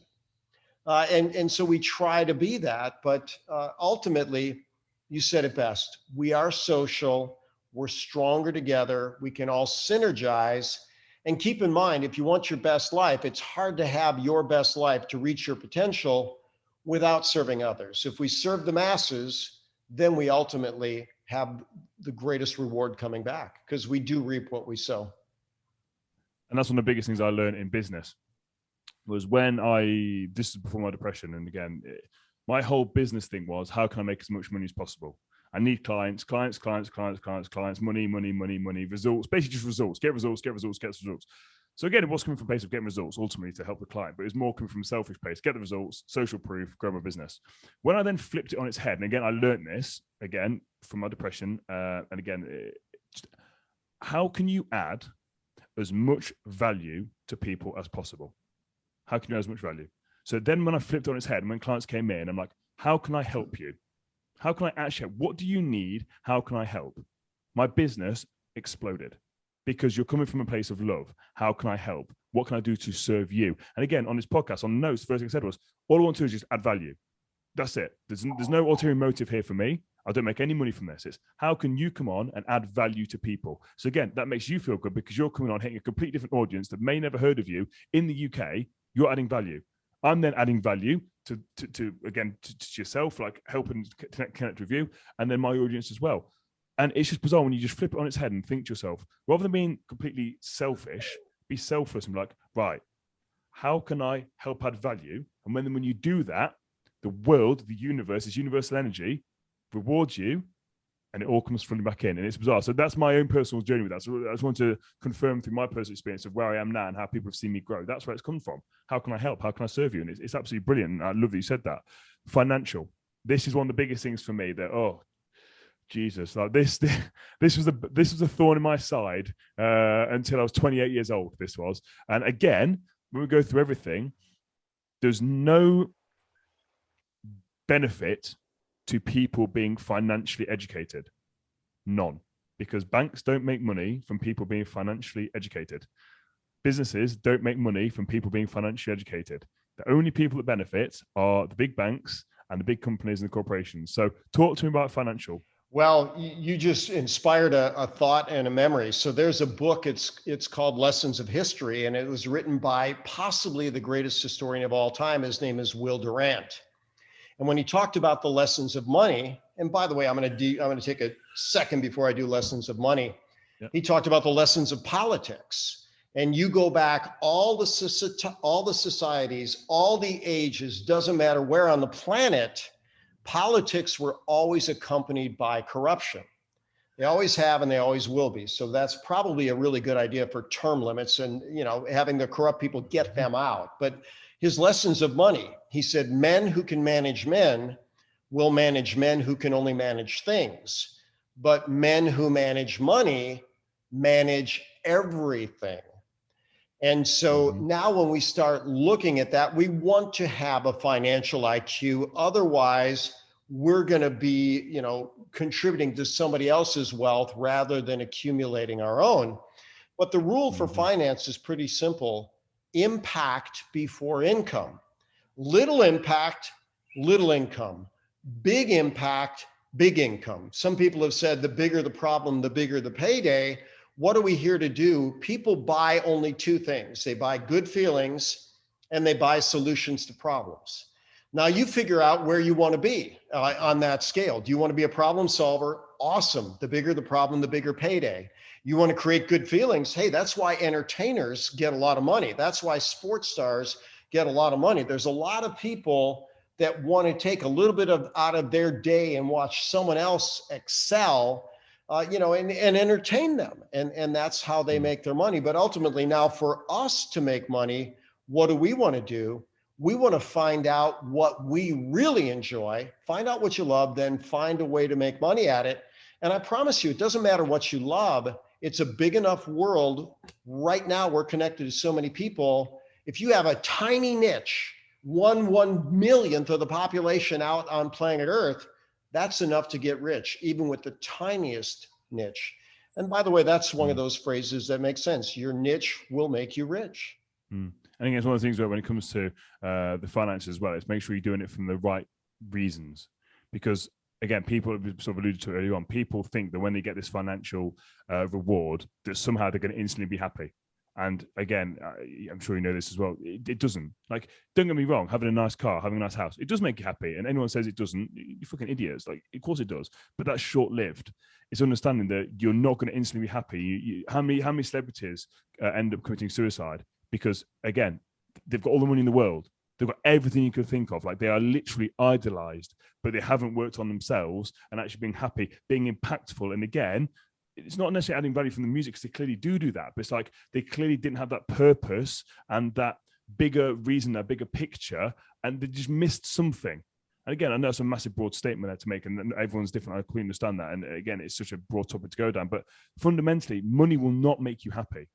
And so we try to be that. But ultimately, you said it best. We are social. We're stronger together. We can all synergize. And keep in mind, if you want your best life, it's hard to have your best life to reach your potential without serving others. If we serve the masses, then we ultimately have the greatest reward coming back, because we do reap what we sow. And that's one of the biggest things I learned in business was when this is before my depression. And again, my whole business thing was, how can I make as much money as possible? I need clients, money, results, basically just results, get results. So again, it was coming from a place of getting results ultimately to help the client, but it was more coming from a selfish place, get the results, social proof, grow my business. When I then flipped it on its head, and again, I learned this again from my depression. And again, how can you add as much value to people as possible? How can you add as much value? So then when I flipped it on its head, and when clients came in, I'm like, how can I help you? How can I actually help? What do you need? How can I help? My business exploded because you're coming from a place of love. How can I help? What can I do to serve you? And again, on this podcast, on notes, the first thing I said was, all I want to do is just add value. That's it. There's no ulterior motive here for me. I don't make any money from this. It's how can you come on and add value to people? So again, that makes you feel good because you're coming on hitting a completely different audience that may never heard of you in the UK. You're adding value. I'm then adding value to yourself, like helping connect with you, and then my audience as well. And it's just bizarre when you just flip it on its head and think to yourself, rather than being completely selfish, be selfless and be like, right, how can I help add value? And when you do that, the world, the universe, is universal energy, rewards you, and it all comes flooding back in, and it's bizarre. So that's my own personal journey with that. So I just want to confirm through my personal experience of where I am now and how people have seen me grow. That's where it's come from. How can I help? How can I serve you? And it's absolutely brilliant. I love that you said that. Financial. This is one of the biggest things for me that, oh, Jesus, like this was a thorn in my side until I was 28 years old. This was, and again, when we go through everything, there's no benefit to people being financially educated. None. Because banks don't make money from people being financially educated. Businesses don't make money from people being financially educated. The only people that benefit are the big banks and the big companies and the corporations. So talk to me about financial. Well, you just inspired a thought and a memory. So there's a book, it's called Lessons of History, and it was written by possibly the greatest historian of all time. His name is Will Durant. And when he talked about the lessons of money, and by the way, I'm going to take a second before I do lessons of money. Yep. He talked about the lessons of politics. And you go back all the societies, all the ages, doesn't matter where on the planet, politics were always accompanied by corruption. They always have, and they always will be. So that's probably a really good idea for term limits and, having the corrupt people, get them out. But his lessons of money, he said, men who can manage men will manage men who can only manage things. But men who manage money manage everything. And so now when we start looking at that, we want to have a financial IQ. Otherwise, we're going to be, contributing to somebody else's wealth rather than accumulating our own. But the rule for finance is pretty simple. Impact before income. Little impact, little income. Big impact, big income. Some people have said the bigger the problem, the bigger the payday. What are we here to do? People buy only two things. They buy good feelings and they buy solutions to problems. Now you figure out where you want to be on that scale. Do you want to be a problem solver? Awesome. The bigger the problem, the bigger payday. You want to create good feelings? Hey, that's why entertainers get a lot of money. That's why sports stars get a lot of money. There's a lot of people that want to take a little bit out of their day and watch someone else excel, and entertain them. And that's how they make their money. But ultimately now for us to make money, what do we want to do? We want to find out what we really enjoy, find out what you love, then find a way to make money at it. And I promise you, it doesn't matter what you love. It's a big enough world. Right now, we're connected to so many people. If you have a tiny niche, 1/1,000,000th of the population out on planet Earth, that's enough to get rich, even with the tiniest niche. And by the way, that's one of those phrases that makes sense. Your niche will make you rich. I think it's one of the things where when it comes to the finances as well, it's make sure you're doing it from the right reasons. Because again, people sort of alluded to it earlier on, people think that when they get this financial reward, that somehow they're going to instantly be happy. And again, I'm sure you know this as well. It doesn't. Like, don't get me wrong, having a nice car, having a nice house, it does make you happy. And anyone says it doesn't, you're fucking idiots. Like, of course it does. But that's short-lived. It's understanding that you're not going to instantly be happy. How many celebrities end up committing suicide? Because again, they've got all the money in the world. They've got everything you could think of. Like, they are literally idolized, but they haven't worked on themselves and actually being happy, being impactful. And again, it's not necessarily adding value from the music, because they clearly do that. But it's like they clearly didn't have that purpose and that bigger reason, that bigger picture, and they just missed something. And again, I know it's a massive broad statement there to make, and everyone's different. I completely understand that. And again, it's such a broad topic to go down. But fundamentally, money will not make you happy.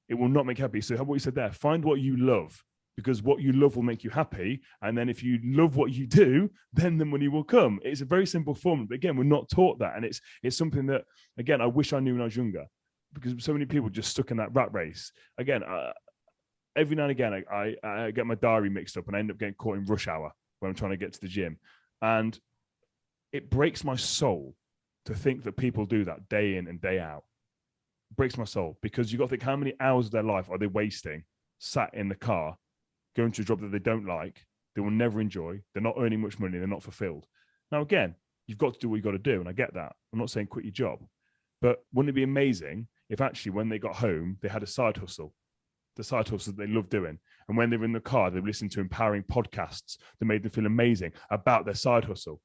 It will not make you happy. So what you said there, find what you love, because what you love will make you happy. And then if you love what you do, then the money will come. It's a very simple formula. But again, we're not taught that. And it's something that, again, I wish I knew when I was younger, because so many people just stuck in that rat race. Again, every now and again, I get my diary mixed up and I end up getting caught in rush hour when I'm trying to get to the gym. And it breaks my soul to think that people do that day in and day out. It breaks my soul, because you've got to think, how many hours of their life are they wasting sat in the car, going to a job that they don't like, they will never enjoy, they're not earning much money, they're not fulfilled. Now, again, you've got to do what you've got to do, and I get that. I'm not saying quit your job. But wouldn't it be amazing if actually when they got home, they had a side hustle, the side hustle that they love doing. And when they were in the car, they listened to empowering podcasts that made them feel amazing about their side hustle.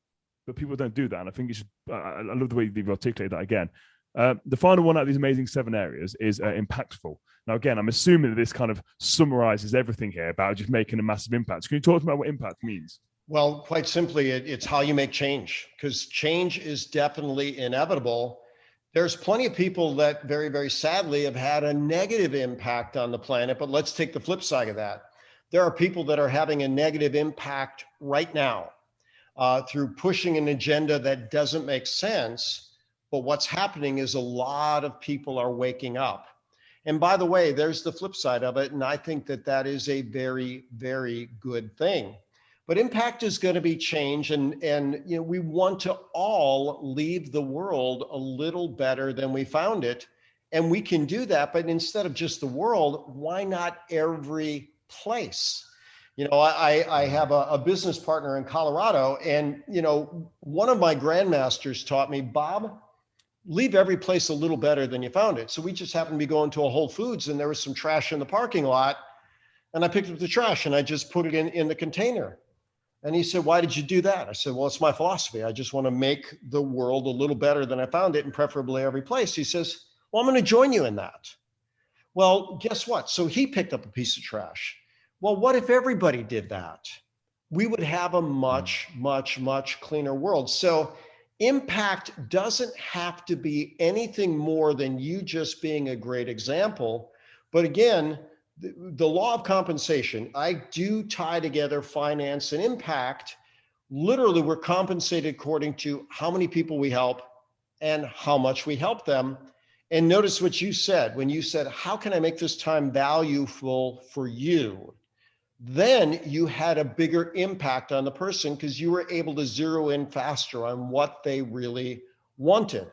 but people don't do that. And I think it's just, I love the way you've articulated that again. The final one out of these amazing 7 areas is impactful. Now, again, I'm assuming that this kind of summarizes everything here about just making a massive impact. Can you talk about what impact means? Well, quite simply, it's how you make change, because change is definitely inevitable. There's plenty of people that very, very sadly have had a negative impact on the planet, but let's take the flip side of that. There are people that are having a negative impact right now through pushing an agenda that doesn't make sense. But what's happening is a lot of people are waking up. And by the way, there's the flip side of it. And I think that that is a very, very good thing. But impact is going to be change. And you know, we want to all leave the world a little better than we found it. And we can do that. But instead of just the world, why not every place? You know, I have a business partner in Colorado. And, you know, one of my grandmasters taught me, Bob, leave every place a little better than you found it. So we just happened to be going to a Whole Foods and there was some trash in the parking lot. And I picked up the trash and I just put it in the container. And he said, why did you do that? I said, well, it's my philosophy. I just want to make the world a little better than I found it, and preferably every place. He says, well, I'm going to join you in that. Well, guess what? So he picked up a piece of trash. Well, what if everybody did that? We would have a much, much, much cleaner world. So impact doesn't have to be anything more than you just being a great example. But again, the law of compensation, I do tie together finance and impact. Literally, we're compensated according to how many people we help and how much we help them. And notice what you said when you said, how can I make this time valuable for you? Then you had a bigger impact on the person because you were able to zero in faster on what they really wanted.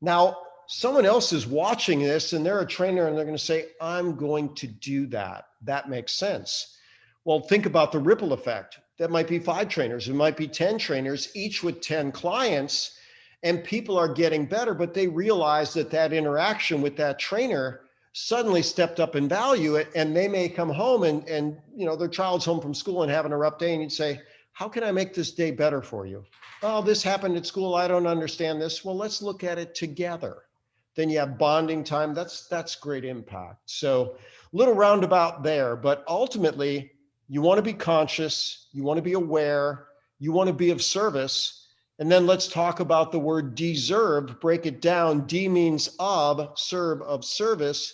Now, someone else is watching this and they're a trainer and they're going to say, I'm going to do that. That makes sense. Well, think about the ripple effect. That might be 5 trainers. It might be 10 trainers, each with 10 clients, and people are getting better, but they realize that that interaction with that trainer suddenly stepped up in value, and they may come home and you know, their child's home from school and having a rough day, and you'd say, how can I make this day better for you? Oh, this happened at school. I don't understand this. Well, let's look at it together. Then you have bonding time. That's great impact. So a little roundabout there, but ultimately you want to be conscious, you want to be aware, you want to be of service. And then let's talk about the word deserve, break it down. D means of, serve, of service.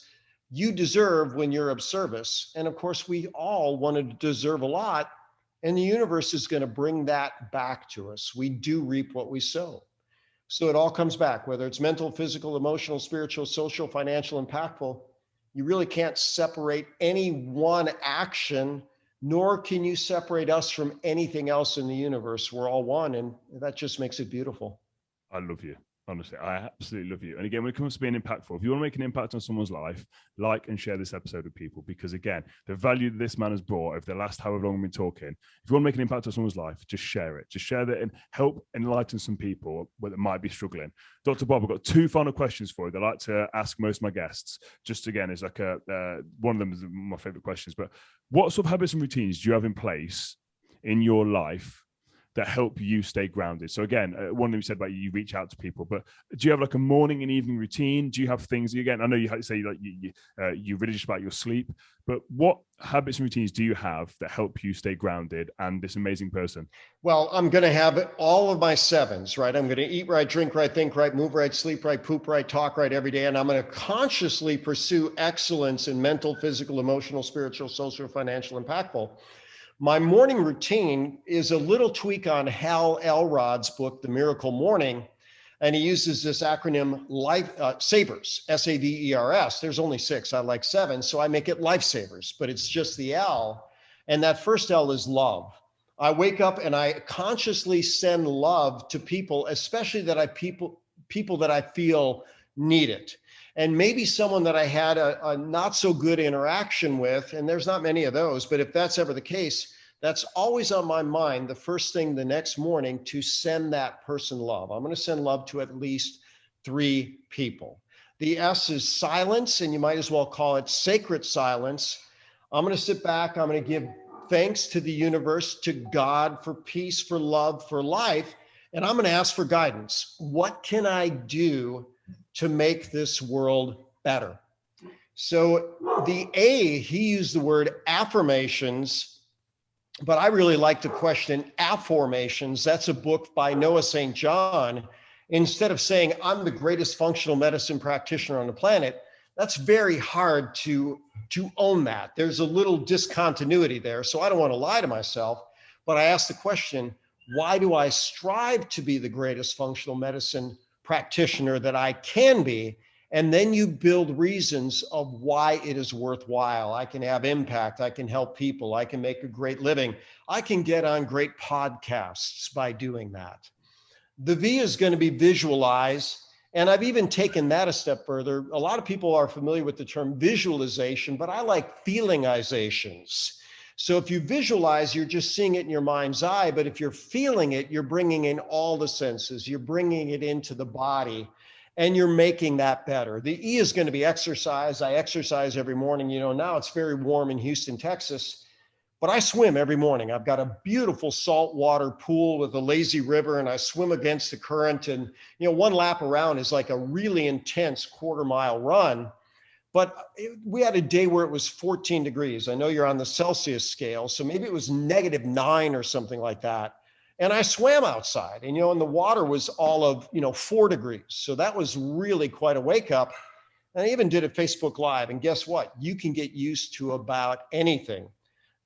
You deserve when you're of service. And of course, we all want to deserve a lot, and the universe is going to bring that back to us. We do reap what we sow. So it all comes back, whether it's mental, physical, emotional, spiritual, social, financial, impactful. You really can't separate any one action, nor can you separate us from anything else in the universe. We're all one, and that just makes it beautiful. I love you. Honestly, I absolutely love you. And again, when it comes to being impactful, if you want to make an impact on someone's life, like and share this episode with people, because again, the value that this man has brought over the last however long we've been talking, if you want to make an impact on someone's life, just share it. Just share that and help enlighten some people that might be struggling. Dr. Bob, I've got 2 final questions for you that I like to ask most of my guests. Just again, it's like one of them is my favorite questions, but what sort of habits and routines do you have in place in your life that help you stay grounded? So again, one of them you said about you reach out to people, but do you have like a morning and evening routine? Do you have things, again, I know you say like you're religious about your sleep, but what habits and routines do you have that help you stay grounded and this amazing person? Well, I'm going to have all of my 7s, right? I'm going to eat right, drink right, think right, move right, sleep right, poop right, talk right every day. And I'm going to consciously pursue excellence in mental, physical, emotional, spiritual, social, financial, impactful. My morning routine is a little tweak on Hal Elrod's book, The Miracle Morning. And he uses this acronym SAVERS, SAVERS. There's only 6. I like 7. So I make it lifesavers, but it's just the L. And that first L is love. I wake up and I consciously send love to people, especially people that I feel need it. And maybe someone that I had a not so good interaction with, and there's not many of those, but if that's ever the case, that's always on my mind the first thing the next morning to send that person love. I'm going to send love to at least 3 people. The S is silence, and you might as well call it sacred silence. I'm going to sit back. I'm going to give thanks to the universe, to God, for peace, for love, for life. And I'm going to ask for guidance. What can I do to make this world better? So the A, he used the word affirmations, but I really like to question afformations. That's a book by Noah St. John. Instead of saying, I'm the greatest functional medicine practitioner on the planet, that's very hard to own that. There's a little discontinuity there. So I don't want to lie to myself, but I ask the question, why do I strive to be the greatest functional medicine practitioner that I can be? And then you build reasons of why it is worthwhile. I can have impact. I can help people. I can make a great living. I can get on great podcasts by doing that. The V is going to be visualize. And I've even taken that a step further. A lot of people are familiar with the term visualization, but I like feelingizations. So if you visualize, you're just seeing it in your mind's eye, but if you're feeling it, you're bringing in all the senses, you're bringing it into the body, and you're making that better. The E is going to be exercise. I exercise every morning. You know, now it's very warm in Houston, Texas, but I swim every morning. I've got a beautiful saltwater pool with a lazy river, and I swim against the current. And, you know, one lap around is like a really intense quarter-mile run. But we had a day where it was 14 degrees. I know you're on the Celsius scale, so maybe it was -9 or something like that. And I swam outside, and, you know, and the water was all of, 4 degrees. So that was really quite a wake up. And I even did a Facebook Live. And guess what? You can get used to about anything.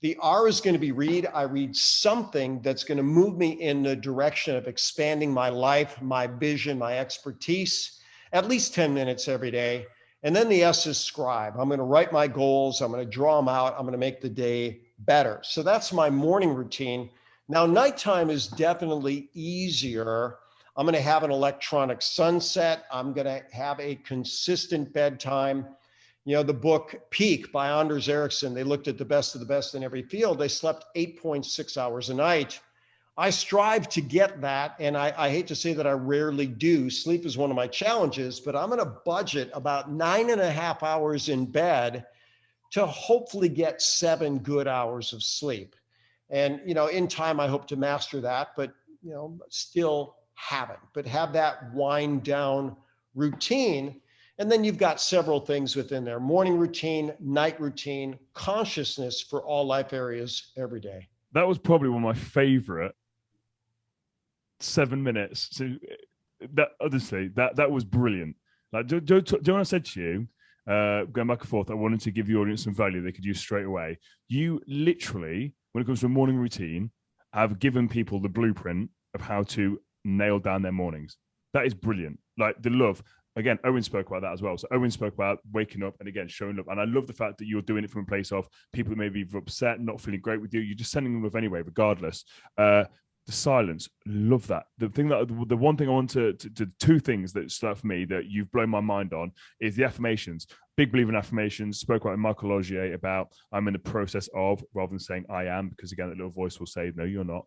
The R is going to be read. I read something that's going to move me in the direction of expanding my life, my vision, my expertise, at least 10 minutes every day. And then the S is scribe. I'm going to write my goals. I'm going to draw them out. I'm going to make the day better. So that's my morning routine. Now, nighttime is definitely easier. I'm going to have an electronic sunset. I'm going to have a consistent bedtime. You know, the book Peak by Anders Ericsson, they looked at the best of the best in every field. They slept 8.6 hours a night. I strive to get that, and I hate to say that I rarely do. Sleep is one of my challenges, but I'm going to budget about 9.5 hours in bed to hopefully get 7 good hours of sleep. And, you know, in time, I hope to master that, but, you know, still haven't. But have that wind down routine. And then you've got several things within there: morning routine, night routine, consciousness for all life areas every day. That was probably one of my favorite 7 minutes. So that, honestly, that was brilliant. Like, do you know what I said to you? Going back and forth, I wanted to give the audience some value they could use straight away. You literally, when it comes to a morning routine, have given people the blueprint of how to nail down their mornings. That is brilliant. Like, the love. Again, Owen spoke about that as well. So Owen spoke about waking up and, again, showing love. And I love the fact that you're doing it from a place of people who may be upset, not feeling great with you. You're just sending them love anyway, regardless. The silence, love that. The one thing I want to two things that stood out for me that you've blown my mind on is the affirmations. Big believer in affirmations. Spoke about Michael Logier about I'm in the process of, rather than saying I am, because, again, that little voice will say, no, you're not.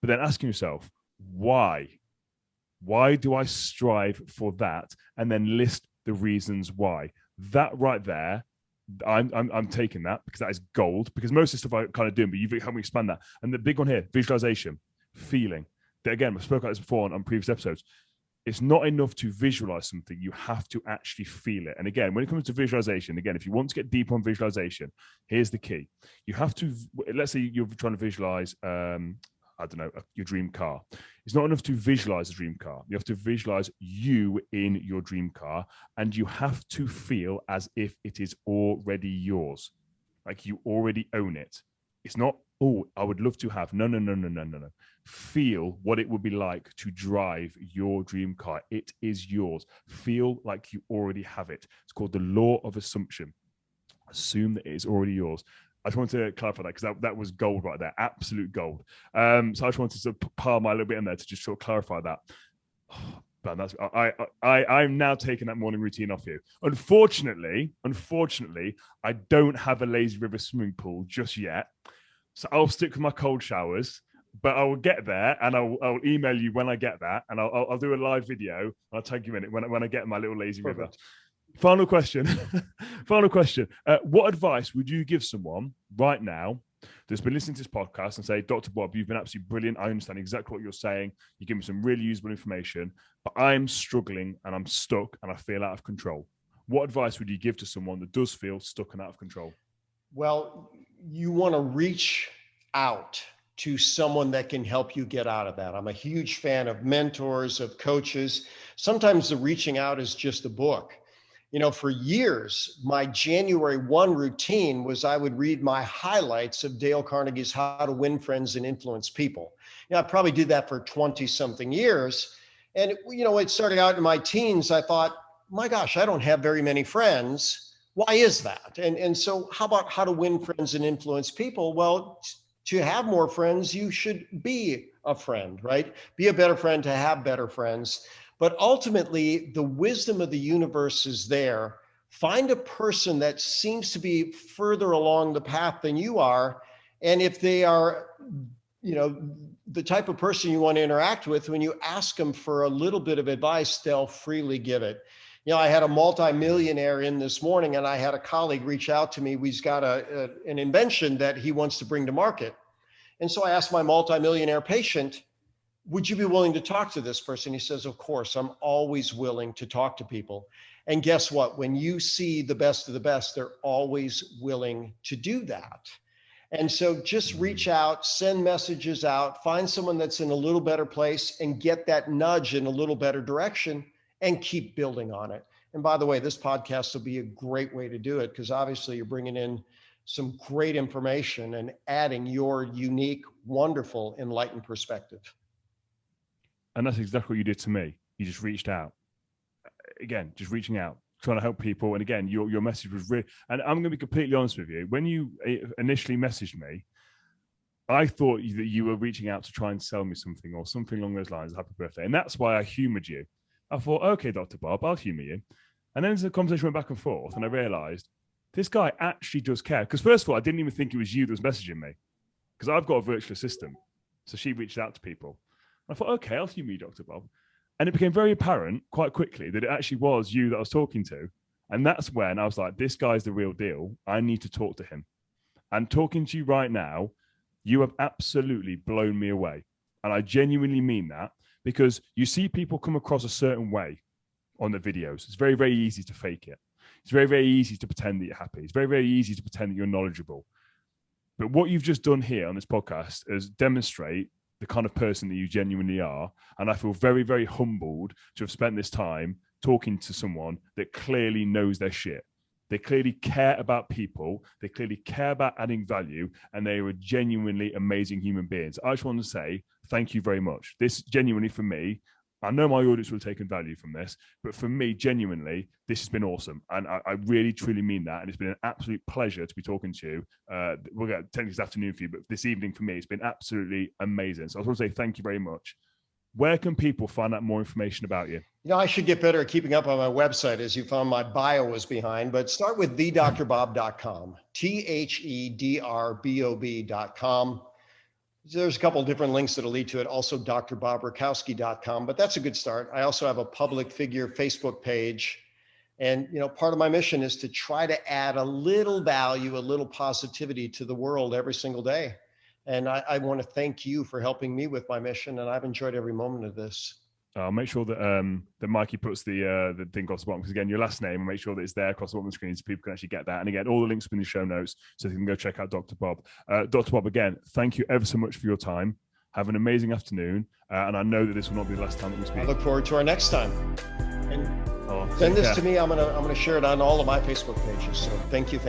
But then asking yourself, why? Why do I strive for that? And then list the reasons why. That right there, I'm taking that, because that is gold. Because most of the stuff I kind of do, but you've helped me expand that. And the big one here, visualization. Feeling that, again, we spoke about this before on previous episodes. It's not enough to visualize something. You have to actually feel it. And again, when it comes to visualization, again, if you want to get deep on visualization, here's the key. You have to, let's say you're trying to visualize, I don't know, your dream car. It's not enough to visualize a dream car. You have to visualize you in your dream car, and you have to feel as if it is already yours. Like you already own it. It's not, oh, I would love to have. No. Feel what it would be like to drive your dream car. It is yours. Feel like you already have it. It's called the law of assumption. Assume that it is already yours. I just wanted to clarify that, because that was gold right there, absolute gold. So I just wanted to sort of pile my little bit in there to just sort of clarify that. Oh, man, that's I'm now taking that morning routine off you. Unfortunately, I don't have a lazy river swimming pool just yet. So I'll stick with my cold showers, but I will get there, and I'll email you when I get that, and I'll do a live video, and I'll tag you in it when I get my little lazy river. Final question. What advice would you give someone right now that's been listening to this podcast and say, Dr. Bob, you've been absolutely brilliant. I understand exactly what you're saying. You give me some really usable information, but I'm struggling and I'm stuck and I feel out of control. What advice would you give to someone that does feel stuck and out of control? Well, you want to reach out to someone that can help you get out of that. I'm a huge fan of mentors, of coaches. Sometimes the reaching out is just a book. For years, my January 1 routine was I would read my highlights of Dale Carnegie's How to Win Friends and Influence People. I probably did that for 20 something years. And, it started out in my teens. I thought, my gosh, I don't have very many friends. Why is that? And so how about how to win friends and influence people? Well, to have more friends, you should be a friend, right? Be a better friend to have better friends. But ultimately, the wisdom of the universe is there. Find a person that seems to be further along the path than you are. And if they are, the type of person you want to interact with, when you ask them for a little bit of advice, they'll freely give it. I had a multimillionaire in this morning, and I had a colleague reach out to me. He's got an invention that he wants to bring to market. And so I asked my multimillionaire patient, would you be willing to talk to this person? He says, of course, I'm always willing to talk to people. And guess what? When you see the best of the best, they're always willing to do that. And so just reach out, send messages out, find someone that's in a little better place and get that nudge in a little better direction and keep building on it. And by the way, this podcast will be a great way to do it because obviously you're bringing in some great information and adding your unique, wonderful, enlightened perspective. And that's exactly what you did to me. You just reached out. Again, just reaching out, trying to help people. And again, your message was really, and I'm going to be completely honest with you. When you initially messaged me, I thought that you were reaching out to try and sell me something or something along those lines, happy birthday. And that's why I humored you. I thought, okay, Dr. Bob, I'll humor you. And then as the conversation went back and forth, and I realized this guy actually does care. Because first of all, I didn't even think it was you that was messaging me because I've got a virtual assistant. So she reached out to people. I thought, okay, I'll humor you, Dr. Bob. And it became very apparent quite quickly that it actually was you that I was talking to. And that's when I was like, this guy's the real deal. I need to talk to him. And talking to you right now, you have absolutely blown me away. And I genuinely mean that because you see people come across a certain way on the videos. It's very, very easy to fake it. It's very, very easy to pretend that you're happy. It's very, very easy to pretend that you're knowledgeable. But what you've just done here on this podcast is demonstrate the kind of person that you genuinely are. And I feel very, very humbled to have spent this time talking to someone that clearly knows their shit. They clearly care about people. They clearly care about adding value. And they are genuinely amazing human beings. I just want to say thank you very much. This genuinely for me, I know my audience will have taken value from this, but for me, genuinely, this has been awesome. And I really, truly mean that. And it's been an absolute pleasure to be talking to you. We'll get technically this afternoon for you, but this evening for me, it's been absolutely amazing. So I just want to say thank you very much. Where can people find out more information about you? I should get better at keeping up on my website, as you found my bio was behind, but start with thedrbob.com, thedrbob.com. There's a couple of different links that'll lead to it. Also, drbobrakowski.com, but that's a good start. I also have a public figure Facebook page. And, part of my mission is to try to add a little value, a little positivity to the world every single day. And I want to thank you for helping me with my mission. And I've enjoyed every moment of this. I'll make sure that that Mikey puts the thing across the bottom, because again, your last name, and make sure that it's there across the bottom of the screen so people can actually get that. And again, all the links in the show notes so you can go check out Dr. Bob. Dr. Bob, again, thank you ever so much for your time. Have an amazing afternoon. And I know that this will not be the last time that we speak. I look forward to our next time. And send this to me. I'm gonna share it on all of my Facebook pages. So thank you.